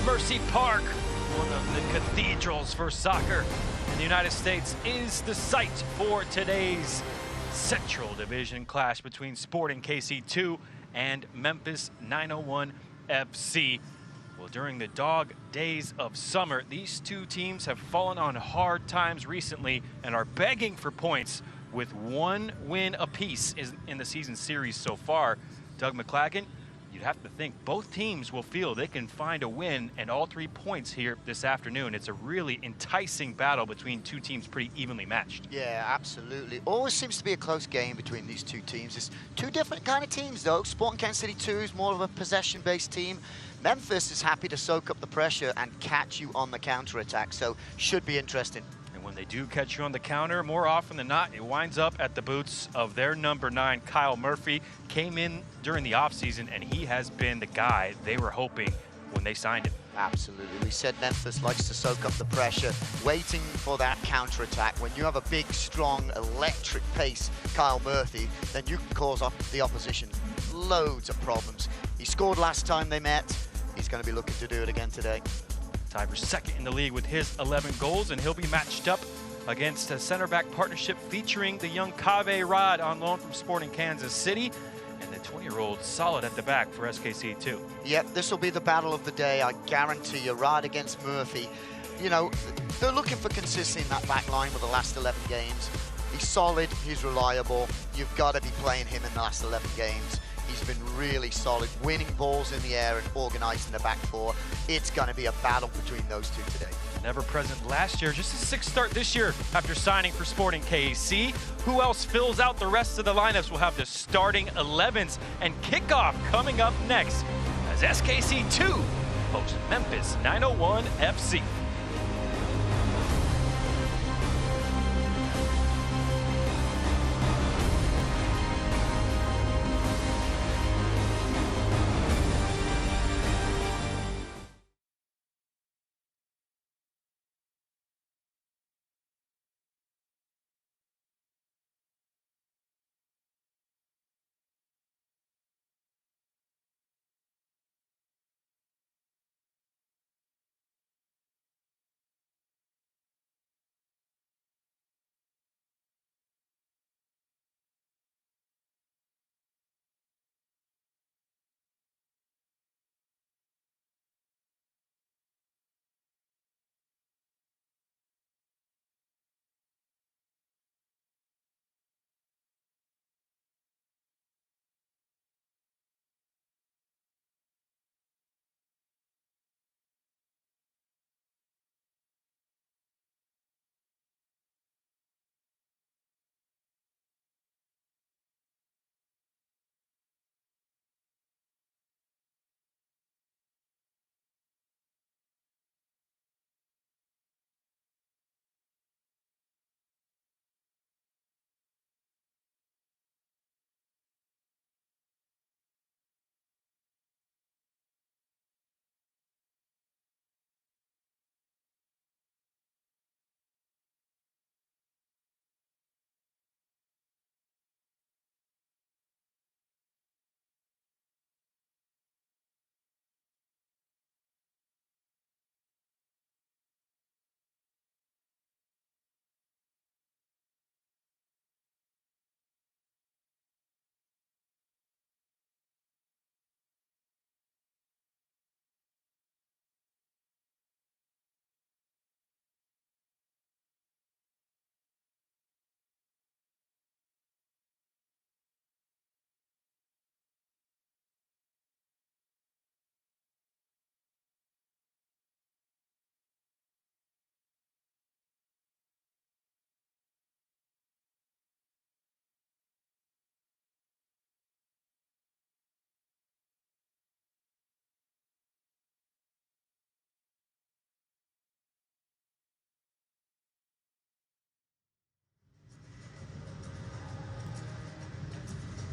Mercy Park, one of the cathedrals for soccer in the United States, is the site for today's Central Division clash between Sporting KC2 and Memphis 901 FC. Well, during the dog days of summer, these two teams have fallen on hard times recently and are begging for points with one win apiece in the season series so far. Doug McClagan, you'd have to think both teams will feel they can find a win and all 3 points here this afternoon. It's a really enticing battle between two teams pretty evenly matched. Yeah, absolutely. Always seems to be a close game between these two teams. It's two different kind of teams, though. Sporting Kansas City 2 is more of a possession-based team. Memphis is happy to soak up the pressure and catch you on the counter-attack, so should be interesting. And when they do catch you on the counter, more often than not, it winds up at the boots of their number 9, Kyle Murphy. Came in during the offseason, and he has been the guy they were hoping when they signed him. Absolutely. We said Memphis likes to soak up the pressure, waiting for that counter-attack. When you have a big, strong, electric pace, Kyle Murphy, then you can cause the opposition loads of problems. He scored last time they met. He's going to be looking to do it again today. Tied for second in the league with his 11 goals, and he'll be matched up against a center-back partnership featuring the young Cave Rod on loan from Sporting Kansas City, and the 20-year-old solid at the back for SKC2. Yep, this will be the battle of the day, I guarantee you. Rod against Murphy. You know, they're looking for consistency in that back line with the last 11 games. He's solid, he's reliable. You've got to be playing him in the last 11 games. He's been really solid, winning balls in the air and organising the back four. It's going to be a battle between those two today. Never present last year, just a 6th start this year after signing for Sporting KC. Who else fills out the rest of the lineups? We'll have the starting 11s and kickoff coming up next as SKC2 hosts Memphis 901 FC.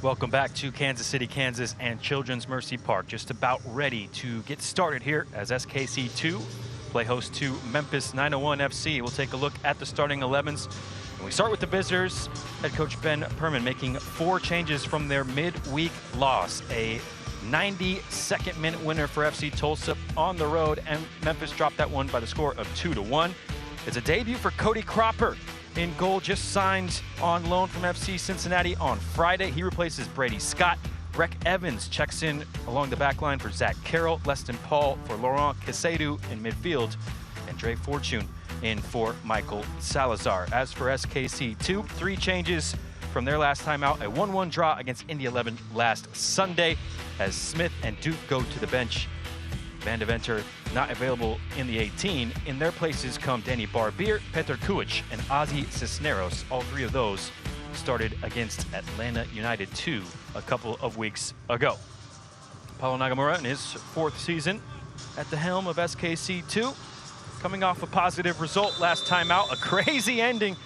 Welcome back to Kansas City, Kansas and Children's Mercy Park. Just about ready to get started here as SKC2 play host to Memphis 901 FC. We'll take a look at the starting 11s. And we start with the visitors. Head coach Ben Perman making 4 changes from their midweek loss. A 92nd minute winner for FC Tulsa on the road, and Memphis dropped that one by the score of 2-1. It's a debut for Cody Cropper in goal, just signed on loan from FC Cincinnati on Friday. He replaces Brady Scott. Breck Evans checks in along the back line for Zach Carroll, Leston Paul for Laurent Casedu in midfield, and Dre Fortune in for Michael Salazar. As for SKC2, 3 changes from their last time out, a 1-1 draw against Indy 11 last Sunday, as Smith and Duke go to the bench. Van de Venter not available in the 18. In their places come Danny Barbier, Petr Kuic, and Ozzy Cisneros. All 3 of those started against Atlanta United 2 a couple of weeks ago. Paulo Nagamura in his 4th season at the helm of SKC2, coming off a positive result last time out. A crazy ending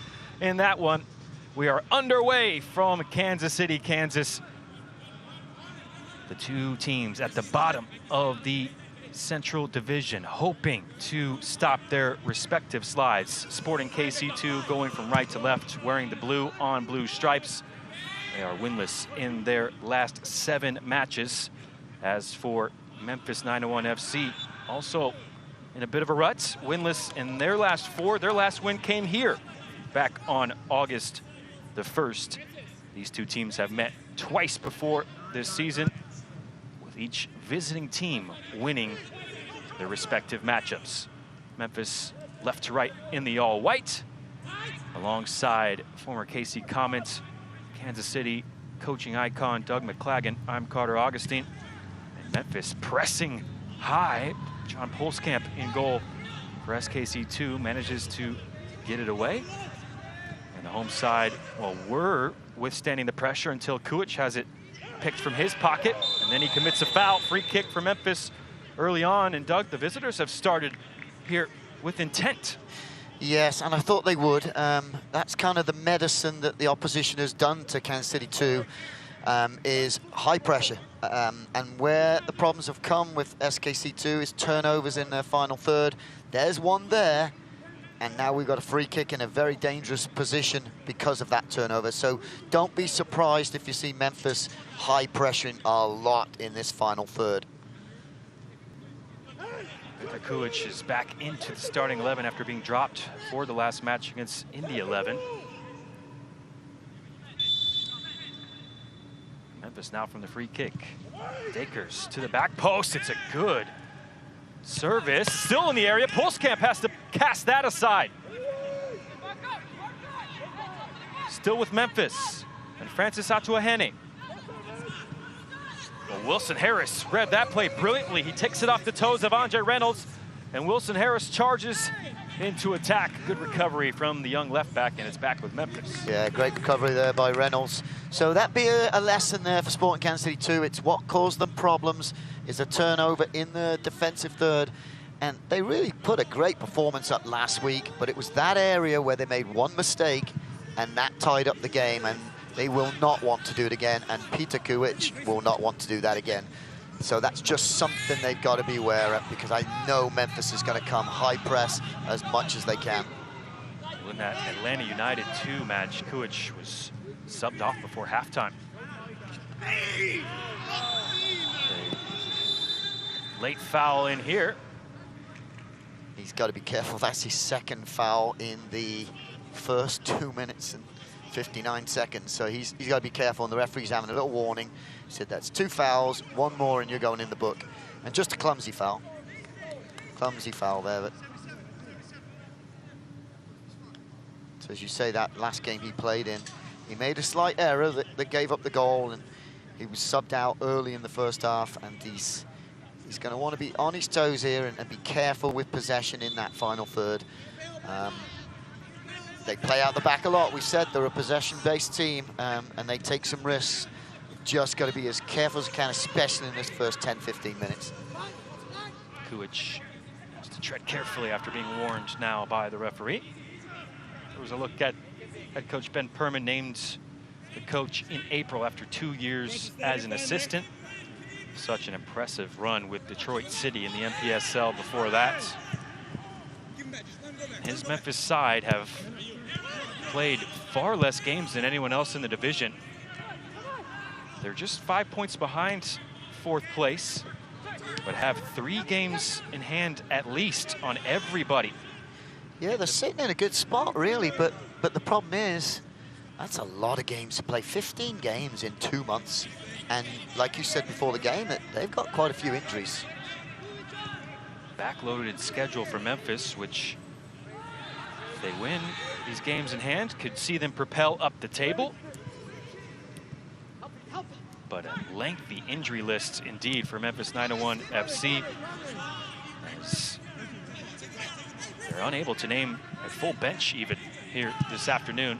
in that one. We are underway from Kansas City, Kansas. The 2 teams at the bottom of the Central Division, hoping to stop their respective slides. Sporting KC2 going from right to left, wearing the blue on blue stripes. They are winless in their last 7 matches. As for Memphis 901 FC, also in a bit of a rut, winless in their last 4. Their last win came here back on August the 1st. These 2 teams have met twice before this season, with each visiting team winning their respective matchups. Memphis left to right in the all-white, alongside former KC Comets, Kansas City coaching icon Doug McClagan. I'm Carter Augustine. And Memphis pressing high. John Polskamp in goal for SKC2, manages to get it away. And the home side, well, we're withstanding the pressure until Kuic has it picked from his pocket, and then he commits a foul. Free kick for Memphis early on. And Doug, the visitors have started here with intent. Yes, and I thought they would. That's kind of the medicine that the opposition has done to Kansas City 2, is high pressure. And where the problems have come with SKC2 is turnovers in their final third. There's one there, and now we've got a free kick in a very dangerous position because of that turnover. So don't be surprised if you see Memphis high pressuring a lot in this final third. Petr Kuic is back into the starting 11 after being dropped for the last match against Indy 11. Memphis now from the free kick. Dakers to the back post. It's a good service. Still in the area. Polskamp has to cast that aside. Still with Memphis. And Francis Atuahene. Well, Wilson Harris read that play brilliantly. He takes it off the toes of Andre Reynolds, and Wilson Harris charges into attack. Good recovery from the young left back, and it's back with Memphis. Yeah, great recovery there by Reynolds. So that'd be a lesson there for Sporting Kansas City 2. It's what caused them problems is a turnover in the defensive third. And they really put a great performance up last week, but it was that area where they made one mistake, and that tied up the game. And they will not want to do it again, and Petr Kuic will not want to do that again. So that's just something they've got to be aware of, because I know Memphis is going to come high press as much as they can. Well, in that Atlanta United 2 match, Kuic was subbed off before halftime. A late foul in here. He's got to be careful. That's his 2nd foul in the first 2 minutes and 59 seconds, so he's got to be careful, and the referee's having a little warning. He said that's 2 fouls, 1 more and you're going in the book. And just a clumsy foul. Clumsy foul there, but so as you say, that last game he played in, he made a slight error that gave up the goal, and he was subbed out early in the first half, and he's going to want to be on his toes here and be careful with possession in that final third. They play out the back a lot. We said they're a possession-based team, and they take some risks. You've just got to be as careful as you can, especially in this first 10-15 minutes. Kuic has to tread carefully after being warned now by the referee. There was a look at head coach Ben Perman, named the coach in April after 2 years as an assistant. Such an impressive run with Detroit City in the MPSL before that. His Memphis side have played far less games than anyone else in the division. They're just 5 points behind 4th place, but have 3 games in hand at least on everybody. Yeah, they're sitting in a good spot, really, but the problem is, that's a lot of games to play. 15 games in 2 months. And like you said before the game, they've got quite a few injuries. Backloaded schedule for Memphis, which, if they win these games in hand, could see them propel up the table. But a lengthy injury list indeed for Memphis 901 FC, as they're unable to name a full bench even here this afternoon.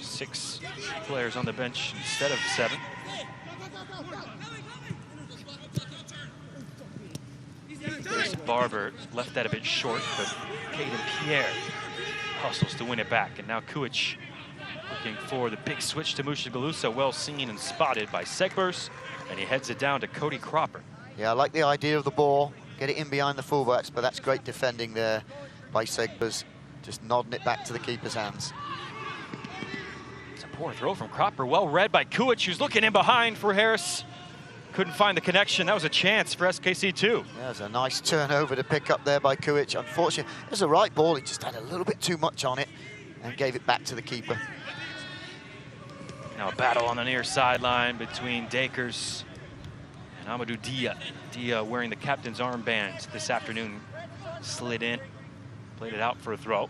6 players on the bench instead of 7. Barber left that a bit short, but Caden Pierre hustles to win it back. And now Kuich looking for the big switch to Mushagalusa, well seen and spotted by Segbers, and he heads it down to Cody Cropper. Yeah, I like the idea of the ball, get it in behind the fullbacks, but that's great defending there by Segbers, just nodding it back to the keeper's hands. It's a poor throw from Cropper, well read by Kuich, who's looking in behind for Harris. Couldn't find the connection. That was a chance for SKC2. Yeah, it was a nice turnover to pick up there by Kuich. Unfortunately, it was the right ball. He just had a little bit too much on it and gave it back to the keeper. Now a battle on the near sideline between Dakers and Amadou Dia. Dia wearing the captain's armband this afternoon. Slid in, played it out for a throw.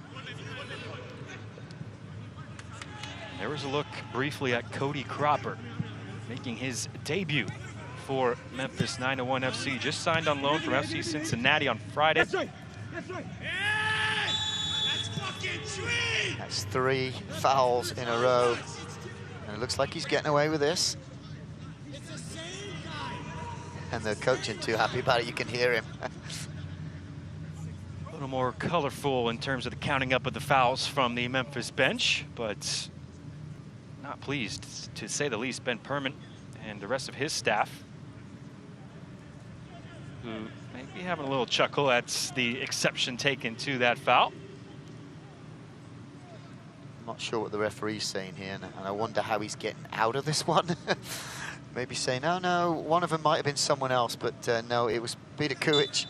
There was a look briefly at Cody Cropper, making his debut for Memphis 901 FC. Just signed on loan from FC Cincinnati on Friday. That's right. That's right. Yeah! That's fucking sweet! That's 3 fouls in a row. And it looks like he's getting away with this. It's the same guy. And the coach isn't too happy about it. You can hear him. A little more colorful in terms of the counting up of the fouls from the Memphis bench, but not pleased, to say the least, Ben Perman and the rest of his staff, who may be having a little chuckle at the exception taken to that foul. I'm not sure what the referee's saying here, and I wonder how he's getting out of this one. Maybe saying, oh no, one of them might have been someone else, but no, it was Peter Kuich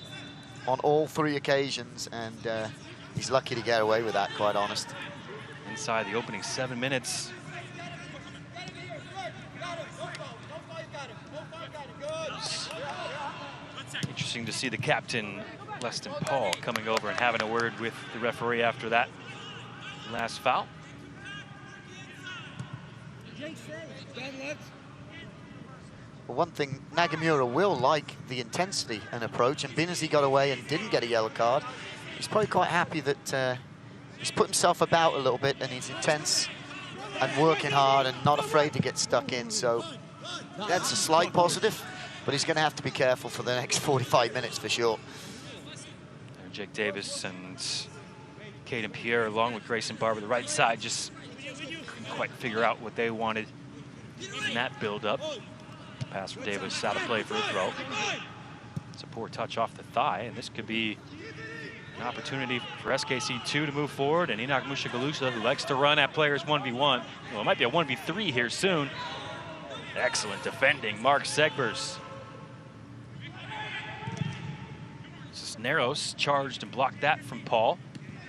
on all 3 occasions, and he's lucky to get away with that, quite honest. Inside the opening 7 minutes. Interesting to see the captain, Leston Paul, coming over and having a word with the referee after that last foul. Well, one thing, Nagamura will like the intensity and approach, and being as he got away and didn't get a yellow card, he's probably quite happy that he's put himself about a little bit, and he's intense and working hard and not afraid to get stuck in. So that's a slight positive, but he's going to have to be careful for the next 45 minutes for sure. Jake Davis and Caden Pierre, along with Grayson Barber, the right side, just couldn't quite figure out what they wanted in that build-up. Pass from Davis, out of play for a throw. It's a poor touch off the thigh, and this could be an opportunity for SKC2 to move forward, and Enoch Mushagalusa, who likes to run at players 1v1. Well, it might be a 1v3 here soon. Excellent defending, Mark Segbers. Cisneros charged and blocked that from Paul.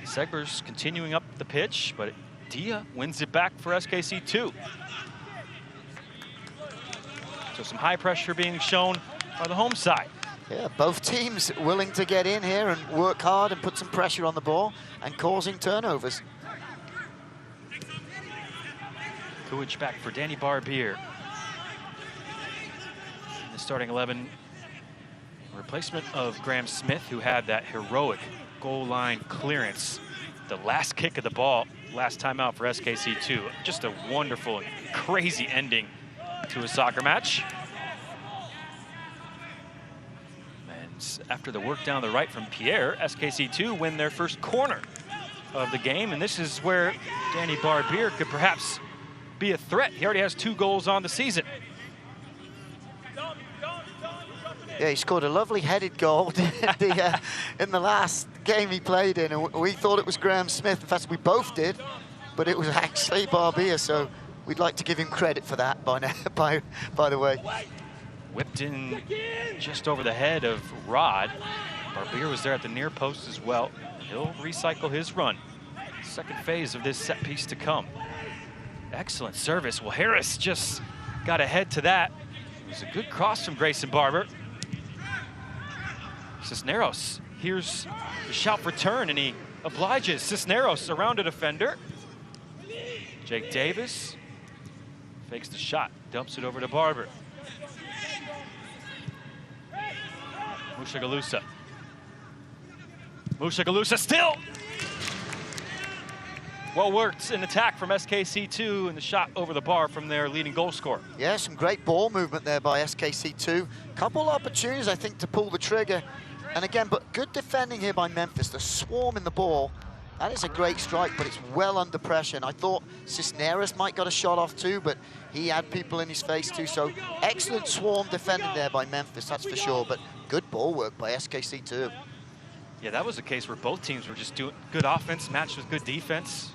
Segbers continuing up the pitch, but Dia wins it back for SKC2. So some high pressure being shown by the home side. Yeah, both teams willing to get in here and work hard and put some pressure on the ball and causing turnovers. Kuich back for Danny Barbier. In the starting 11, replacement of Graham Smith, who had that heroic goal line clearance. The last kick of the ball, last time out for SKC2. Just a wonderful and crazy ending to a soccer match. And after the work down the right from Pierre, SKC2 win their first corner of the game, and this is where Danny Barbier could perhaps be a threat. He already has 2 goals on the season. Yeah, he scored a lovely headed goal in the last game he played in, and we thought it was Graham Smith. In fact, we both did, but it was actually Barbier, so we'd like to give him credit for that by the way. Whipped in just over the head of Rod. Barbier was there at the near post as well. He'll recycle his run. Second phase of this set piece to come. Excellent service. Well, Harris just got ahead to that. It was a good cross from Grayson Barber. Cisneros hears the shout for turn, and he obliges. Cisneros around a defender. Jake Davis fakes the shot, dumps it over to Barber. Mushagalusa. Mushagalusa still! Well worked in attack from SKC2 and the shot over the bar from their leading goal scorer. Yeah, some great ball movement there by SKC2. Couple opportunities, I think, to pull the trigger. And again, but good defending here by Memphis. The swarm in the ball. That is a great strike, but it's well under pressure. And I thought Cisneros might got a shot off too, but he had people in his face too. So excellent swarm defending there by Memphis, that's for sure. But good ball work by SKC2. Yeah, that was a case where both teams were just doing good offense matched with good defense.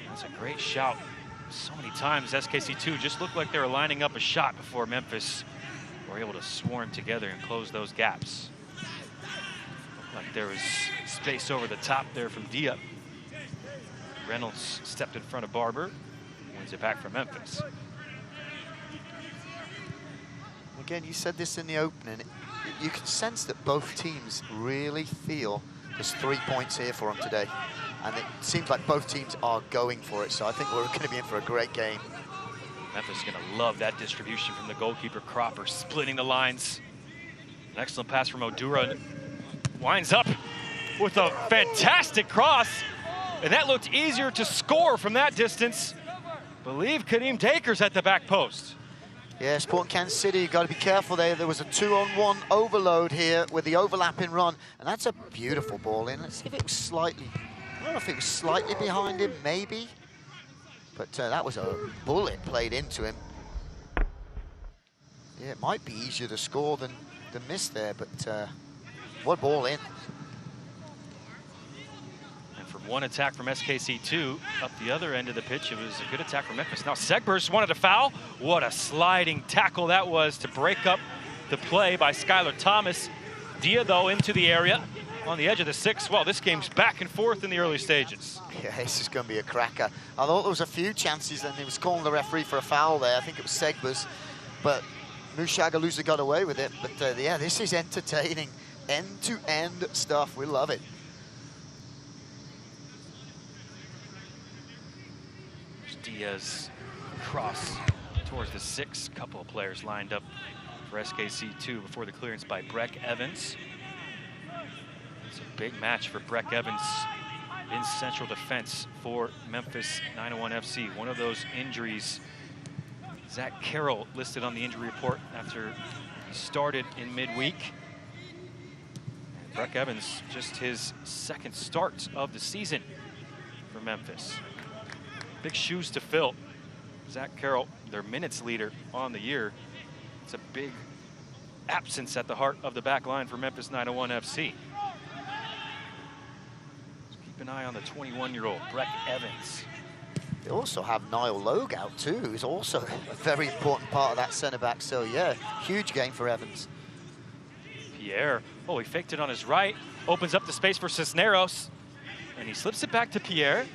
That's a great shout. So many times SKC2 just looked like they were lining up a shot before Memphis were able to swarm together and close those gaps. Looked like there was space over the top there from Dia. Reynolds stepped in front of Barber, wins it back for Memphis. Again, you said this in the opening. You can sense that both teams really feel there's 3 points here for them today. And it seems like both teams are going for it. So I think we're going to be in for a great game. Memphis is going to love that distribution from the goalkeeper, Cropper, splitting the lines. An excellent pass from Odura. Winds up with a fantastic cross. And that looked easier to score from that distance. Believe Kadeem Daker's at the back post. Yeah, Sporting Kansas City, you've got to be careful there. There was a 2-on-1 overload here with the overlapping run. And that's a beautiful ball in. Let's see if it was slightly, I don't know if it was slightly behind him, maybe. But that was a bullet played into him. Yeah, it might be easier to score than miss there, but what ball in. And from one attack from SKC2 up the other end of the pitch, it was a good attack from Memphis. Now Segbers wanted a foul. What a sliding tackle that was to break up the play by Skylar Thomas. Dia, though, into the area on the edge of the 6. Well, this game's back and forth in the early stages. Yeah, this is going to be a cracker. I thought there was a few chances, and he was calling the referee for a foul there. I think it was Segbers, but Mushagalusa got away with it. But yeah, this is entertaining. End-to-end stuff. We love it. Diaz cross towards the 6. Couple of players lined up for SKC2 before the clearance by Breck Evans. It's a big match for Breck Evans in central defense for Memphis 901 FC. One of those injuries, Zach Carroll listed on the injury report after he started in midweek. And Breck Evans, just his second start of the season for Memphis. Big shoes to fill. Zach Carroll, their minutes leader on the year. It's a big absence at the heart of the back line for Memphis 901 FC. Keep an eye on the 21-year-old, Breck Evans. They also have Niall Logue out too, who's also a very important part of that centre-back. So yeah, huge game for Evans. Pierre, oh, he faked it on his right, opens up the space for Cisneros, and he slips it back to Pierre.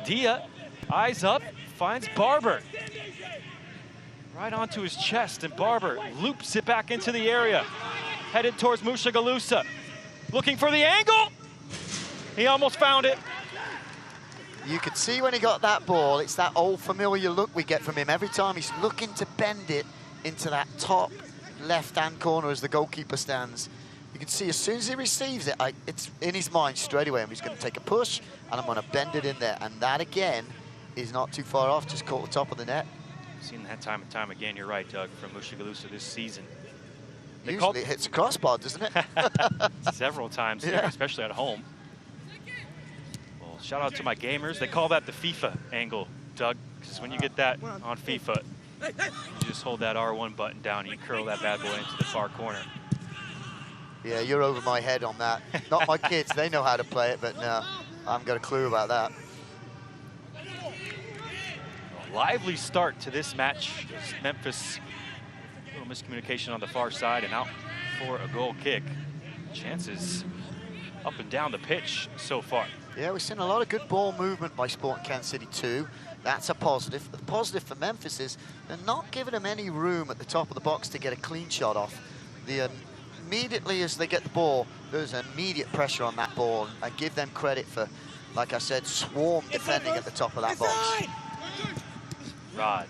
Dia, eyes up, finds Barber. Right onto his chest, and Barber loops it back into the area. Headed towards Mushagalusa. Looking for the angle. He almost found it. You could see when he got that ball, it's that old familiar look we get from him. Every time he's looking to bend it into that top left-hand corner as the goalkeeper stands. You can see as soon as he receives it, it's in his mind straight away. And he's going to take a push, and I'm going to bend it in there. And that, again, is not too far off, just caught the top of the net. Seen that time and time again, you're right, Doug, from Mushagalusa this season. Usually it hits a crossbar, doesn't it? Several times, yeah, especially at home. Well, shout out to my gamers. They call that the FIFA angle, Doug, because when you get that on FIFA, you just hold that R1 button down and you curl that bad boy into the far corner. Yeah, you're over my head on that. Not my kids, they know how to play it, but no, I haven't got a clue about that. lively start to this match as Memphis, a little miscommunication on the far side and out for a goal kick. Chances up and down the pitch so far. Yeah, we've seen a lot of good ball movement by Sporting Kansas City too. That's a positive. The positive for Memphis is they're not giving them any room at the top of the box to get a clean shot off. Immediately as they get the ball, there's immediate pressure on that ball. I give them credit for, like I said, swarm defending at the top of that box. Rod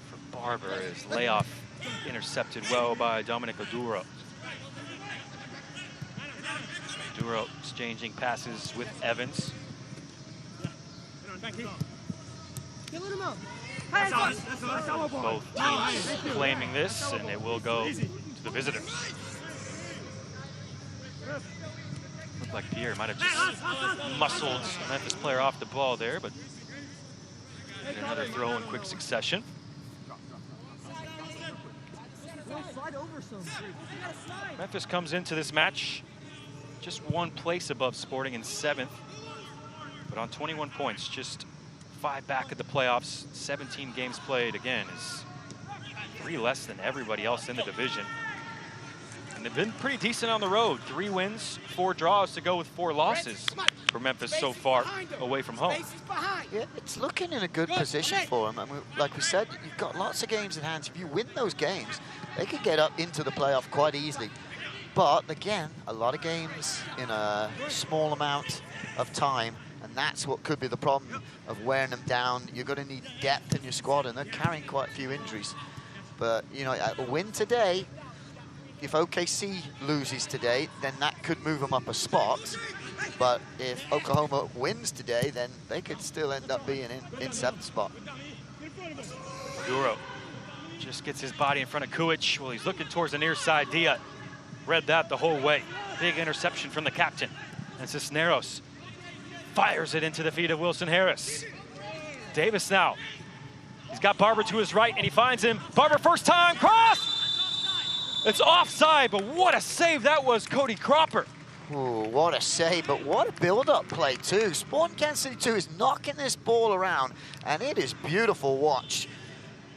for Barber is layoff intercepted well by Dominic Oduro. Oduro exchanging passes with Evans. Both teams claiming this, and it will go to the visitors. Looked like Pierre might have just muscled a Memphis player off the ball there, but another throw in quick succession. Memphis comes into this match just one place above Sporting in 7th, but on 21 points, just 5 back at the playoffs, 17 games played. Again, is 3 less than everybody else in the division. And they've been pretty decent on the road. 3 wins, 4 draws to go with 4 losses for Memphis so far away from home. Yeah, it's looking in a good position for them. I mean, like we said, you've got lots of games in hand. If you win those games, they could get up into the playoff quite easily. But again, a lot of games in a small amount of time, and that's what could be the problem of wearing them down. You're going to need depth in your squad, and they're carrying quite a few injuries. But, you know, a win today, if OKC loses today, then that could move them up a spot. But if Oklahoma wins today, then they could still end up being in 7th spot. Duro just gets his body in front of Kuich. Well, he's looking towards the near side. Dia read that the whole way. Big interception from the captain. And Cisneros fires it into the feet of Wilson Harris. Davis now. He's got Barber to his right, and he finds him. Barber first time, cross! It's offside, but what a save that was, Cody Cropper. Ooh, what a save, but what a build-up play too. Sporting Kansas City 2 is knocking this ball around, and it is beautiful watch.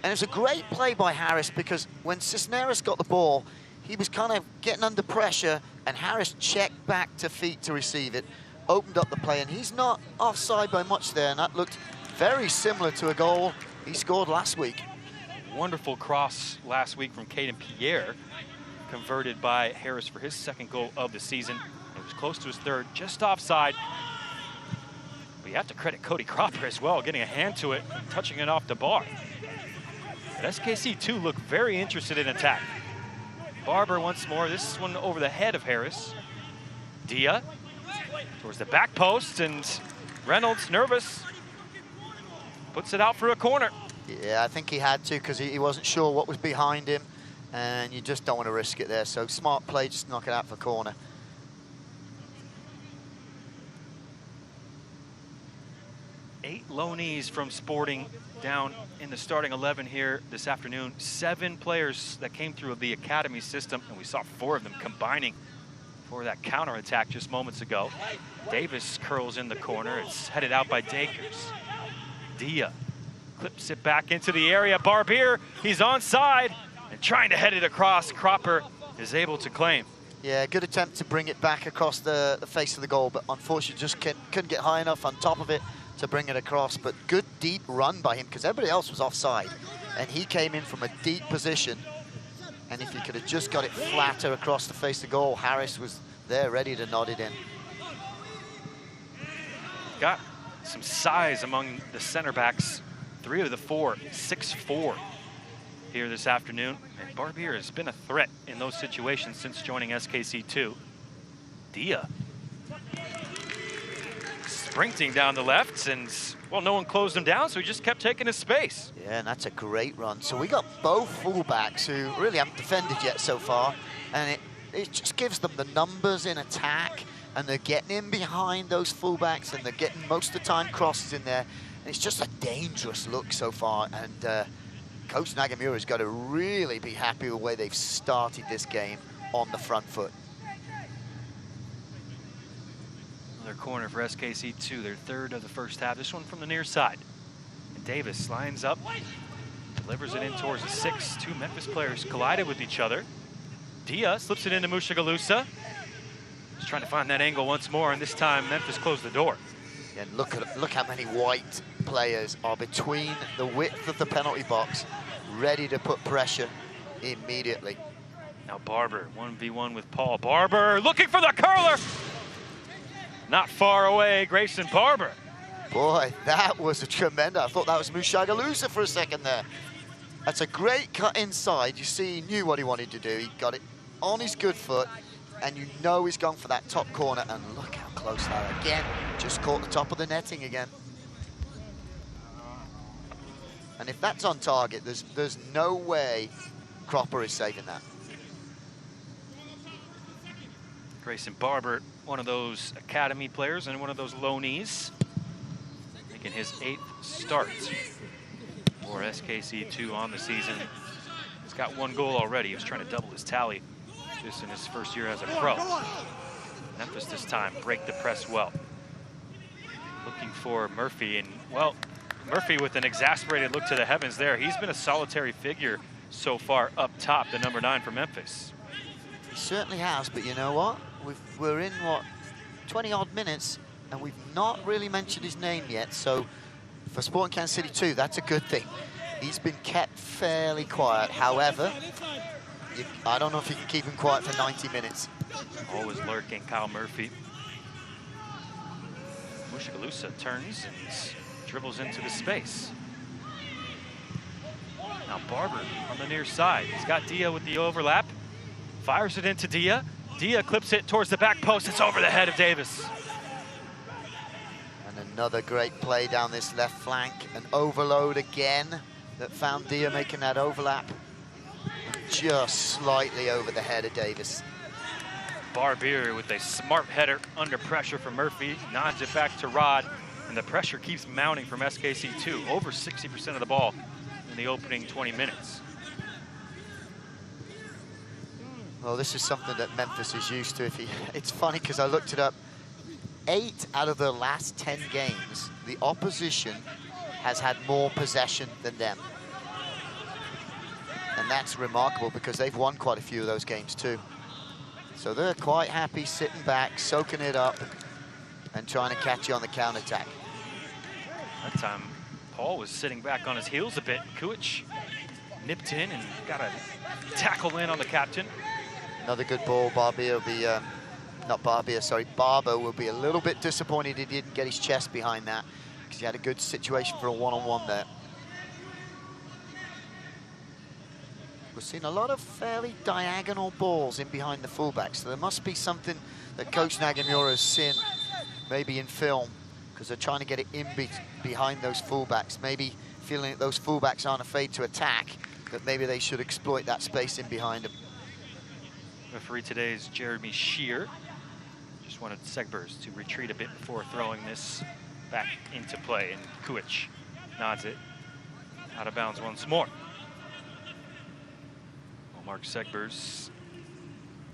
And it's a great play by Harris, because when Cisneros got the ball, he was kind of getting under pressure, and Harris checked back to feet to receive it, opened up the play, and he's not offside by much there, and that looked very similar to a goal he scored last week. Wonderful cross last week from Caden Pierre, converted by Harris for his 2nd goal of the season. It was close to his 3rd, just offside. But you have to credit Cody Cropper as well, getting a hand to it, touching it off the bar. But SKC2 looked very interested in attack. Barber once more, this one over the head of Harris. Dia towards the back post, and Reynolds, nervous, puts it out for a corner. Yeah, I think he had to, because he wasn't sure what was behind him, and you just don't want to risk it there. So smart play, just knock it out for corner. Eight loanees from Sporting down in the starting 11 here this afternoon. 7 players that came through the academy system, and we saw 4 of them combining for that counterattack just moments ago. Davis curls in the corner. It's headed out by Dakers. Dia clips it back into the area. Barbier, he's onside and trying to head it across. Cropper is able to claim. Yeah, good attempt to bring it back across the face of the goal, but unfortunately just couldn't get high enough on top of it to bring it across. But good deep run by him, because everybody else was offside, and he came in from a deep position. And if he could have just got it flatter across the face of the goal, Harris was there ready to nod it in. Got some size among the center backs. 3 of the 4, 6'4" here this afternoon. And Barbier has been a threat in those situations since joining SKC2. Dia sprinting down the left, and, well, no one closed him down, so he just kept taking his space. Yeah, and that's a great run. So we got both fullbacks who really haven't defended yet so far, and it just gives them the numbers in attack, and they're getting in behind those fullbacks, and they're getting most of the time crosses in there. And it's just a dangerous look so far, and Coach Nagamura's got to really be happy with the way they've started this game on the front foot. Another corner for SKC2, their 3rd of the first half. This one from the near side. And Davis lines up, delivers it in towards the 6. Two Memphis players collided with each other. Dia slips it into Mushagalusa. He's trying to find that angle once more, and this time Memphis closed the door. And look how many white players are between the width of the penalty box, ready to put pressure immediately. Now Barber, 1v1 with Paul. Barber looking for the curler. Not far away, Grayson Barber. Boy, that was a tremendous. I thought that was Mushagalusa for a second there. That's a great cut inside. You see, he knew what he wanted to do. He got it on his good foot, and you know he's gone for that top corner, and look how close that, again, just caught the top of the netting again. And if that's on target, there's no way Cropper is saving that. Grayson Barber, one of those academy players and one of those loanees, making his 8th start for SKC2 on the season. He's got 1 goal already. He was trying to double his tally just in his first year as a pro. Memphis this time break the press well. Looking for Murphy, and well, Murphy with an exasperated look to the heavens there. He's been a solitary figure so far up top, the number 9 for Memphis. He certainly has, but you know what? We're in, what, 20-odd minutes, and we've not really mentioned his name yet, so for Sporting Kansas City 2, that's a good thing. He's been kept fairly quiet. However, I don't know if you can keep him quiet for 90 minutes. Always lurking, Kyle Murphy. Mushagalusa turns and dribbles into the space. Now Barber on the near side. He's got Dia with the overlap. Fires it into Dia. Dia clips it towards the back post. It's over the head of Davis. And another great play down this left flank. An overload again that found Dia making that overlap. Just slightly over the head of Davis. Barbier with a smart header under pressure from Murphy. Nods it back to Rod. And the pressure keeps mounting from SKC2. Over 60% of the ball in the opening 20 minutes. Well, this is something that Memphis is used to. It's funny because I looked it up. 8 out of the last 10 games, the opposition has had more possession than them. And that's remarkable because they've won quite a few of those games too. So they're quite happy sitting back, soaking it up, and trying to catch you on the counter-attack. That time, Paul was sitting back on his heels a bit. Kuich nipped in and got a tackle in on the captain. Another good ball. Barber will be a little bit disappointed he didn't get his chest behind that because he had a good situation for a one-on-one there. We've seen a lot of fairly diagonal balls in behind the fullbacks, so there must be something that Coach Nagamura has seen, maybe in film, because they're trying to get it in behind those fullbacks, maybe feeling that those fullbacks aren't afraid to attack, that maybe they should exploit that space in behind them. Referee today is Jeremy Shear. Just wanted Segbers to retreat a bit before throwing this back into play, and Kuich nods it out of bounds once more. Well, Mark Segbers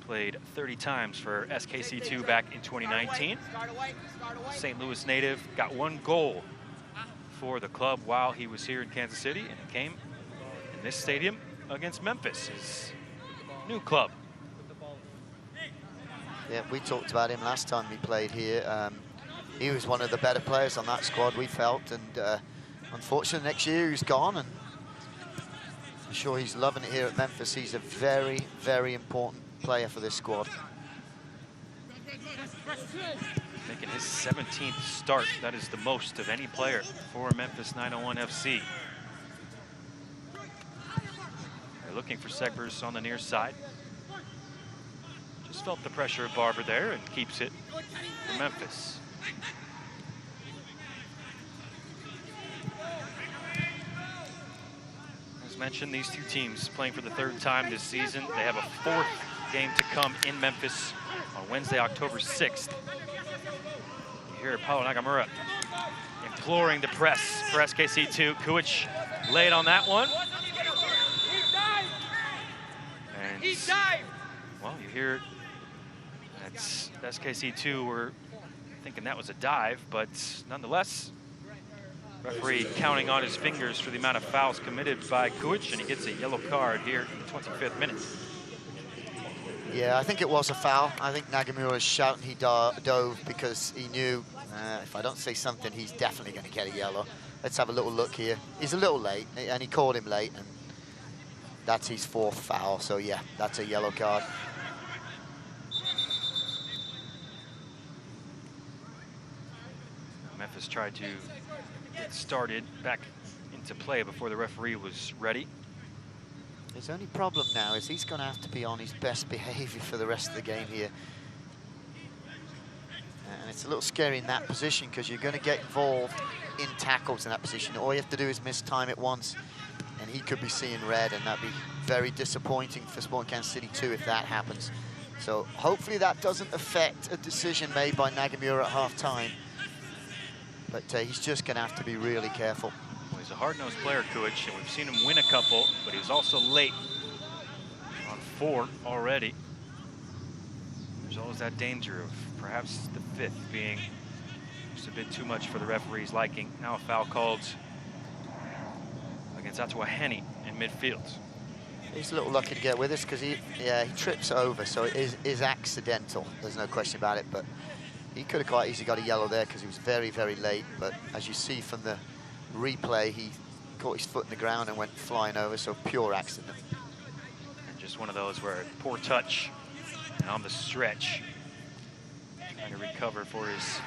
played 30 times for SKC2 back in 2019. St. Louis native, got 1 goal for the club while he was here in Kansas City, and it came in this stadium against Memphis, his new club. Yeah, we talked about him last time he played here. He was one of the better players on that squad, we felt, and unfortunately next year he's gone, and I'm sure he's loving it here at Memphis. He's a very, very important player for this squad. Making his 17th start. That is the most of any player for Memphis 901 FC. They're looking for Segbers on the near side. Just felt the pressure of Barber there and keeps it for Memphis. As mentioned, these two teams playing for the 3rd time this season. They have a 4th game to come in Memphis on Wednesday, October 6th. You hear Paulo Nagamura imploring the press for SKC2. Kuich laid on that one. And, well, you hear that's SKC2 were thinking that was a dive, but nonetheless, Referee counting on his fingers for the amount of fouls committed by Kuich, and he gets a yellow card here in the 25th minute. Yeah, I think it was a foul. I think Nagamura's shouting he dove because he knew if I don't say something, he's definitely going to get a yellow. Let's have a little look here. He's a little late, and he called him late, and that's his 4th foul. So yeah, that's a yellow card. Memphis tried to get started back into play before the referee was ready. His only problem now is he's going to have to be on his best behavior for the rest of the game here. And it's a little scary in that position because you're going to get involved in tackles in that position. All you have to do is mistime it once, and he could be seeing red, and that'd be very disappointing for Sporting Kansas City too if that happens. So hopefully that doesn't affect a decision made by Nagamura at half-time. But he's just going to have to be really careful. Well, he's a hard-nosed player, Kuich, and we've seen him win a couple, but he was also late on 4 already. There's always that danger of perhaps the 5th being just a bit too much for the referee's liking. Now a foul called against Atuaheni in midfield. He's a little lucky to get with us because he trips over, so it is accidental. There's no question about it, but he could have quite easily got a yellow there because he was very, very late. But as you see from the replay, he caught his foot in the ground and went flying over, so pure accident. And just one of those where poor touch and on the stretch, trying to recover for his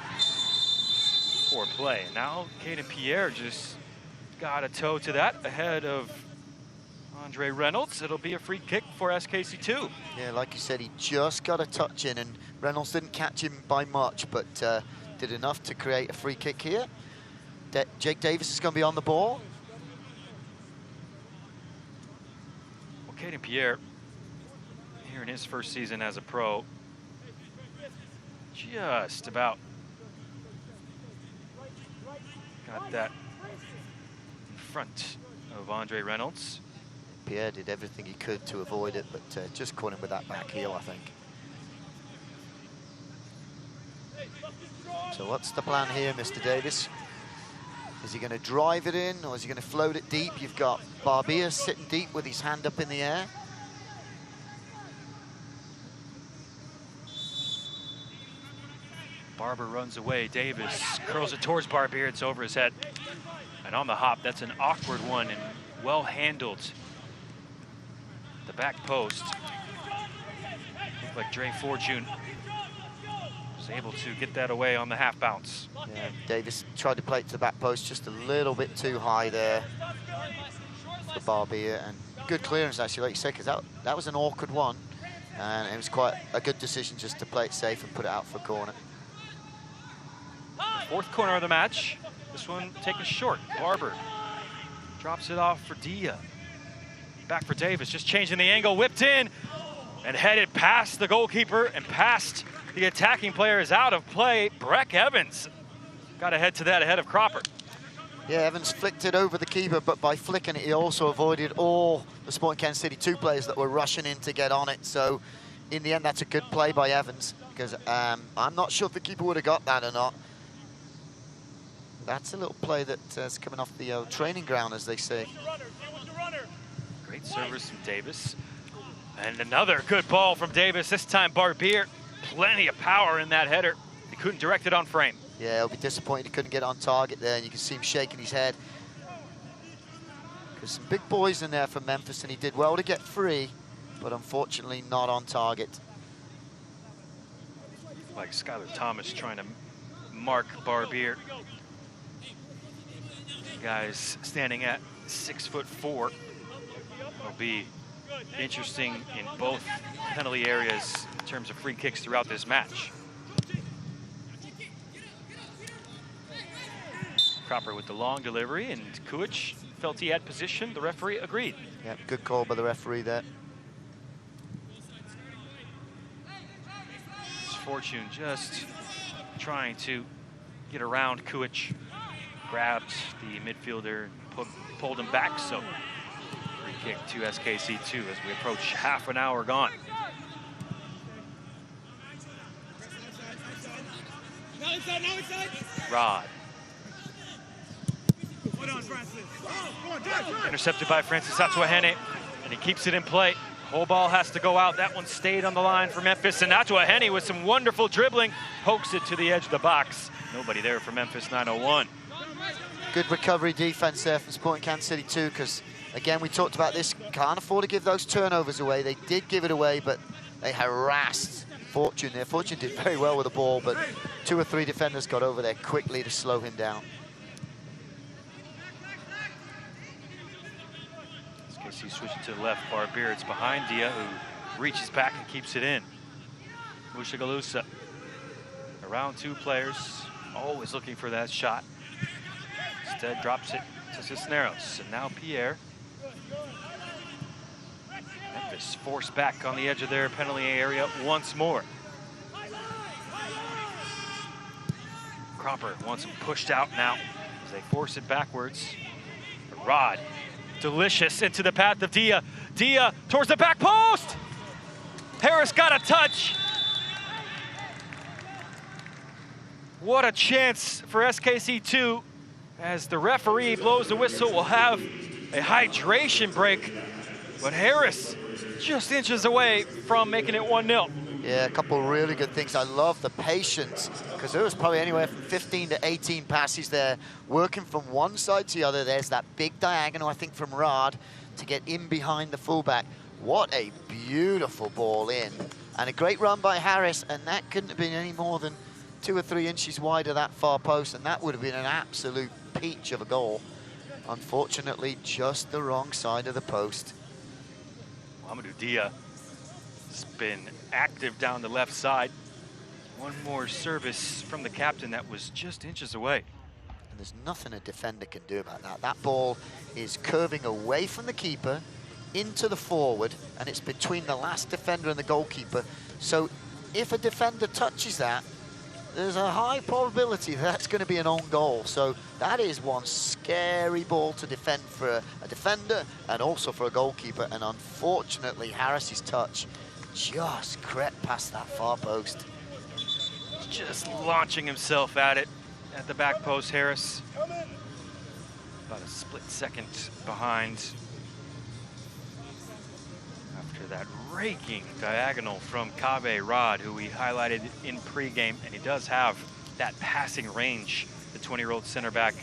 poor play. And now Cody Pierre just got a toe to that ahead of Andre Reynolds. It'll be a free kick for SKC2. Yeah, like you said, he just got a touch in, and Reynolds didn't catch him by much, but did enough to create a free kick here. Jake Davis is going to be on the ball. Well, Cody Pierre, here in his first season as a pro, just about got that in front of Andre Reynolds. Pierre did everything he could to avoid it, but just caught him with that back heel, I think. So what's the plan here, Mr. Davis? Is he going to drive it in, or is he going to float it deep? You've got Barbier sitting deep with his hand up in the air. Barber runs away. Davis curls it towards Barbier. It's over his head. And on the hop, that's an awkward one and well handled. The back post. Looked like Dre Fortune was able to get that away on the half bounce. Yeah, Davis tried to play it to the back post just a little bit too high there for Barbier, and good clearance actually, like you said, because that was an awkward one, and it was quite a good decision just to play it safe and put it out for a corner. Fourth corner of the match. This one taken short. Barber drops it off for Dia. Back for Davis, just changing the angle, whipped in and headed past the goalkeeper and past the attacking player, is out of play. Breck Evans got to head to that ahead of Cropper. Yeah, Evans flicked it over the keeper, but by flicking it, he also avoided all the Sporting Kansas City 2 players that were rushing in to get on it. So in the end, that's a good play by Evans, because I'm not sure if the keeper would have got that or not. That's a little play that's coming off the training ground, as they say. Great service from Davis. And another good ball from Davis. This time Barbier, plenty of power in that header. He couldn't direct it on frame. Yeah, he'll be disappointed he couldn't get it on target there, and you can see him shaking his head. There's some big boys in there from Memphis, and he did well to get free, but unfortunately not on target. Like Skylar Thomas trying to mark Barbier. Guys standing at 6'4". It'll be interesting in both penalty areas in terms of free kicks throughout this match. Cropper with the long delivery, and Kuich felt he had position. The referee agreed. Yeah, good call by the referee there. Fortune just trying to get around Kuich. Grabbed the midfielder, pulled him back, so free kick to SKC2 as we approach half an hour gone. Rod. Intercepted by Francis Atuahene, and he keeps it in play. Whole ball has to go out. That one stayed on the line for Memphis, and Atuahene with some wonderful dribbling pokes it to the edge of the box. Nobody there for Memphis 901. Good recovery defense there from Sporting Kansas City too, because again, we talked about this, can't afford to give those turnovers away. They did give it away, but they harassed Fortune there. Fortune did very well with the ball, but 2 or 3 defenders got over there quickly to slow him down. He's switching to the left. Barbier, it's behind Dia, who reaches back and keeps it in. Mushagalusa around 2 players, always looking for that shot. Instead drops it to Cisneros, and now Pierre. Memphis forced back on the edge of their penalty area once more. Cropper wants him pushed out now as they force it backwards. Rod, delicious into the path of Dia. Dia towards the back post. Harris got a touch. What a chance for SKC2 as the referee blows the whistle. We'll have a hydration break, but Harris just inches away from making it 1-0. Yeah, a couple really good things. I love the patience, because there was probably anywhere from 15 to 18 passes there, working from one side to the other. There's that big diagonal, I think, from Rod to get in behind the fullback. What a beautiful ball in. And a great run by Harris, and that couldn't have been any more than 2 or 3 inches wide of that far post, and that would have been an absolute peach of a goal. Unfortunately, just the wrong side of the post. Mamadou Dia has been active down the left side. One more service from the captain that was just inches away. And there's nothing a defender can do about that. That ball is curving away from the keeper into the forward, and it's between the last defender and the goalkeeper. So if a defender touches that, there's a high probability that's going to be an own goal. So that is one scary ball to defend for a defender and also for a goalkeeper. And unfortunately, Harris's touch just crept past that far post. Just launching himself at it at the back post, Harris. About a split second behind after that raking diagonal from Kave Rod, who we highlighted in pregame, and he does have that passing range, the 20-year-old center back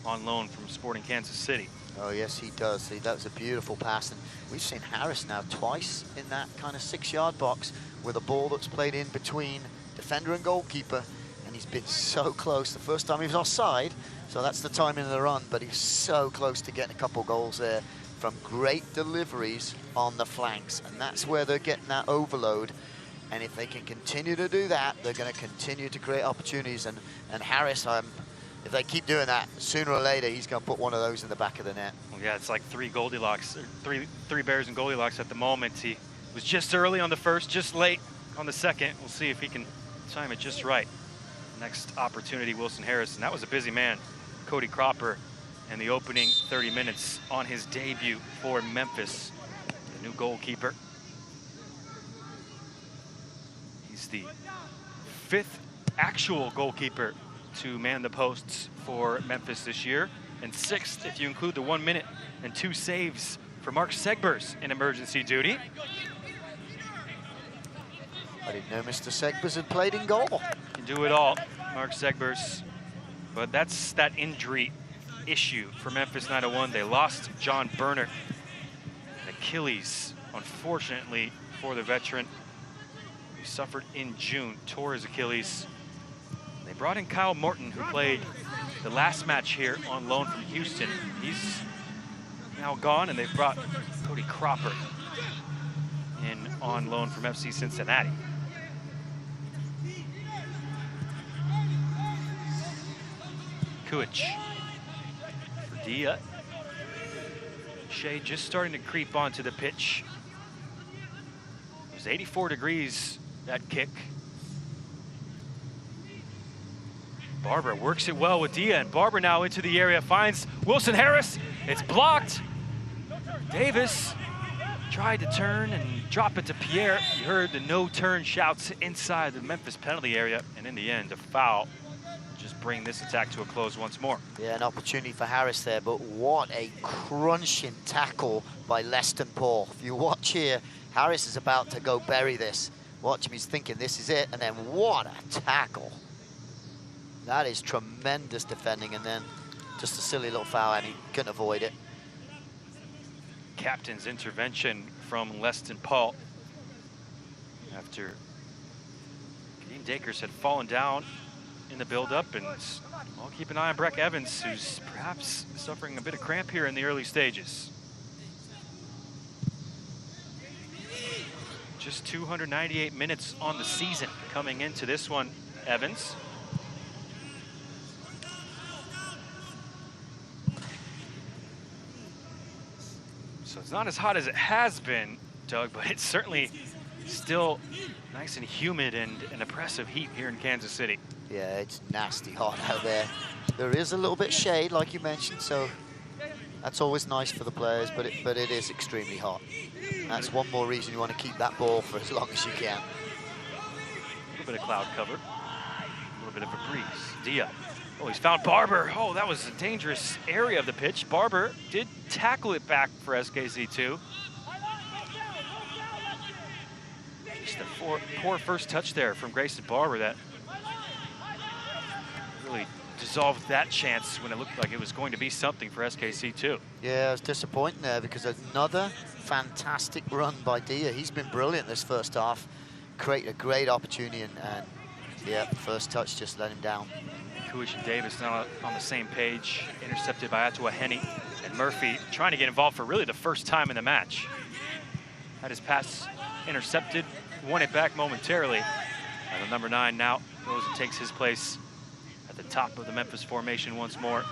on loan from Sporting Kansas City. Oh, yes, he does. See, that was a beautiful pass, and we've seen Harris now twice in that kind of 6-yard box with a ball that's played in between defender and goalkeeper, and he's been so close. The first time he was offside, so that's the timing of the run, but he's so close to getting a couple goals there from great deliveries on the flanks, and that's where they're getting that overload. And if they can continue to do that, they're going to continue to create opportunities. And Harris, if they keep doing that, sooner or later he's going to put one of those in the back of the net. Well, yeah, it's like three Goldilocks, or three bears and Goldilocks at the moment. He was just early on the first, just late on the second. We'll see if he can time it just right. Next opportunity, Wilson Harris, and that was a busy man, Cody Cropper, in the opening 30 minutes on his debut for Memphis, the new goalkeeper. He's the 5th actual goalkeeper to man the posts for Memphis this year, and 6th if you include the 1 minute and 2 saves for Mark Segbers in emergency duty. I didn't know Mr. Segbers had played in goal. Can do it all, Mark Segbers. But that's that injury issue for Memphis 901. They lost John Berner, an Achilles, unfortunately for the veteran. He suffered in June, tore his Achilles. They brought in Kyle Morton, who played the last match here on loan from Houston. He's now gone, and they've brought Cody Cropper in on loan from FC Cincinnati. Kuich for Dia. Shea just starting to creep onto the pitch. It was 84 degrees, that kick. Barber works it well with Dia, and Barber now into the area, finds Wilson Harris. It's blocked. Davis tried to turn and drop it to Pierre. You heard the no turn shouts inside the Memphis penalty area, and in the end, a foul just bring this attack to a close once more. Yeah, an opportunity for Harris there, but what a crunching tackle by Leston Paul. If you watch here, Harris is about to go bury this. Watch him, he's thinking this is it, and then what a tackle. That is tremendous defending, and then just a silly little foul, and he couldn't avoid it. Captain's intervention from Leston Paul after Kadeem Dakers had fallen down in the build-up, and well, keep an eye on Breck Evans, who's perhaps suffering a bit of cramp here in the early stages. Just 298 minutes on the season coming into this one, Evans. So it's not as hot as it has been, Doug, but it's certainly still nice and humid and an oppressive heat here in Kansas City. Yeah, it's nasty hot out there. There is a little bit of shade, like you mentioned, so that's always nice for the players, but it is extremely hot. That's one more reason you want to keep that ball for as long as you can. A little bit of cloud cover, a little bit of a breeze. Dia. Oh, he's found Barber. Oh, that was a dangerous area of the pitch. Barber did tackle it back for SKC2. Just a poor first touch there from Grayson Barber that really dissolved that chance when it looked like it was going to be something for SKC2. Yeah, it was disappointing there because another fantastic run by Dia. He's been brilliant this first half. Created a great opportunity, and yeah, first touch just let him down. Kuish and Davis now on the same page, intercepted by Atua Henny, and Murphy trying to get involved for really the first time in the match. Had his pass intercepted, won it back momentarily. And the number 9 now goes and takes his place at the top of the Memphis formation once more.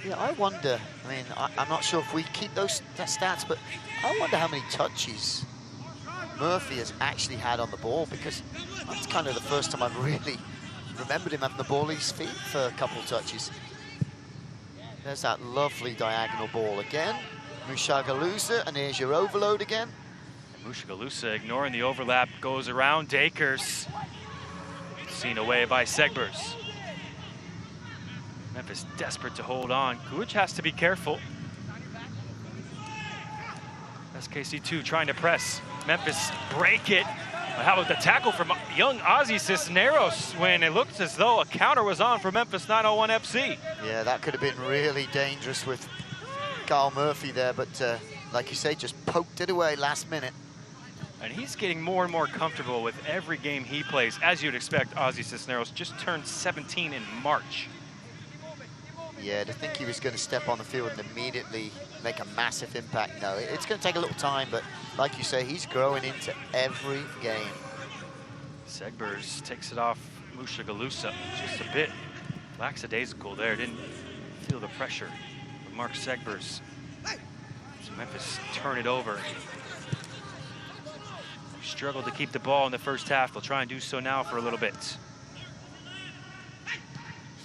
Yeah, I wonder, I mean, I'm not sure if we keep those stats, but I wonder how many touches Murphy has actually had on the ball, because that's kind of the first time I've really remembered him having the ball at his feet for a couple of touches. There's that lovely diagonal ball again. Mushagalusa, and here's your overload again. Mushagalusa ignoring the overlap, goes around Dakers. Seen away by Segbers. Memphis desperate to hold on. Kuic has to be careful. SKC2 trying to press. Memphis break it. But how about the tackle from young Ozzy Cisneros when it looked as though a counter was on for Memphis 901 FC. Yeah, that could have been really dangerous with Carl Murphy there, but like you say, just poked it away last minute. And he's getting more and more comfortable with every game he plays. As you'd expect, Ozzy Cisneros just turned 17 in March. Yeah, to think he was going to step on the field and immediately make a massive impact. No, it's going to take a little time, but like you say, he's growing into every game. Segbers takes it off Mushagalusa. Just a bit lackadaisical there. Didn't feel the pressure of Mark Segbers. So Memphis turn it over. Struggled to keep the ball in the first half. They'll try and do so now for a little bit.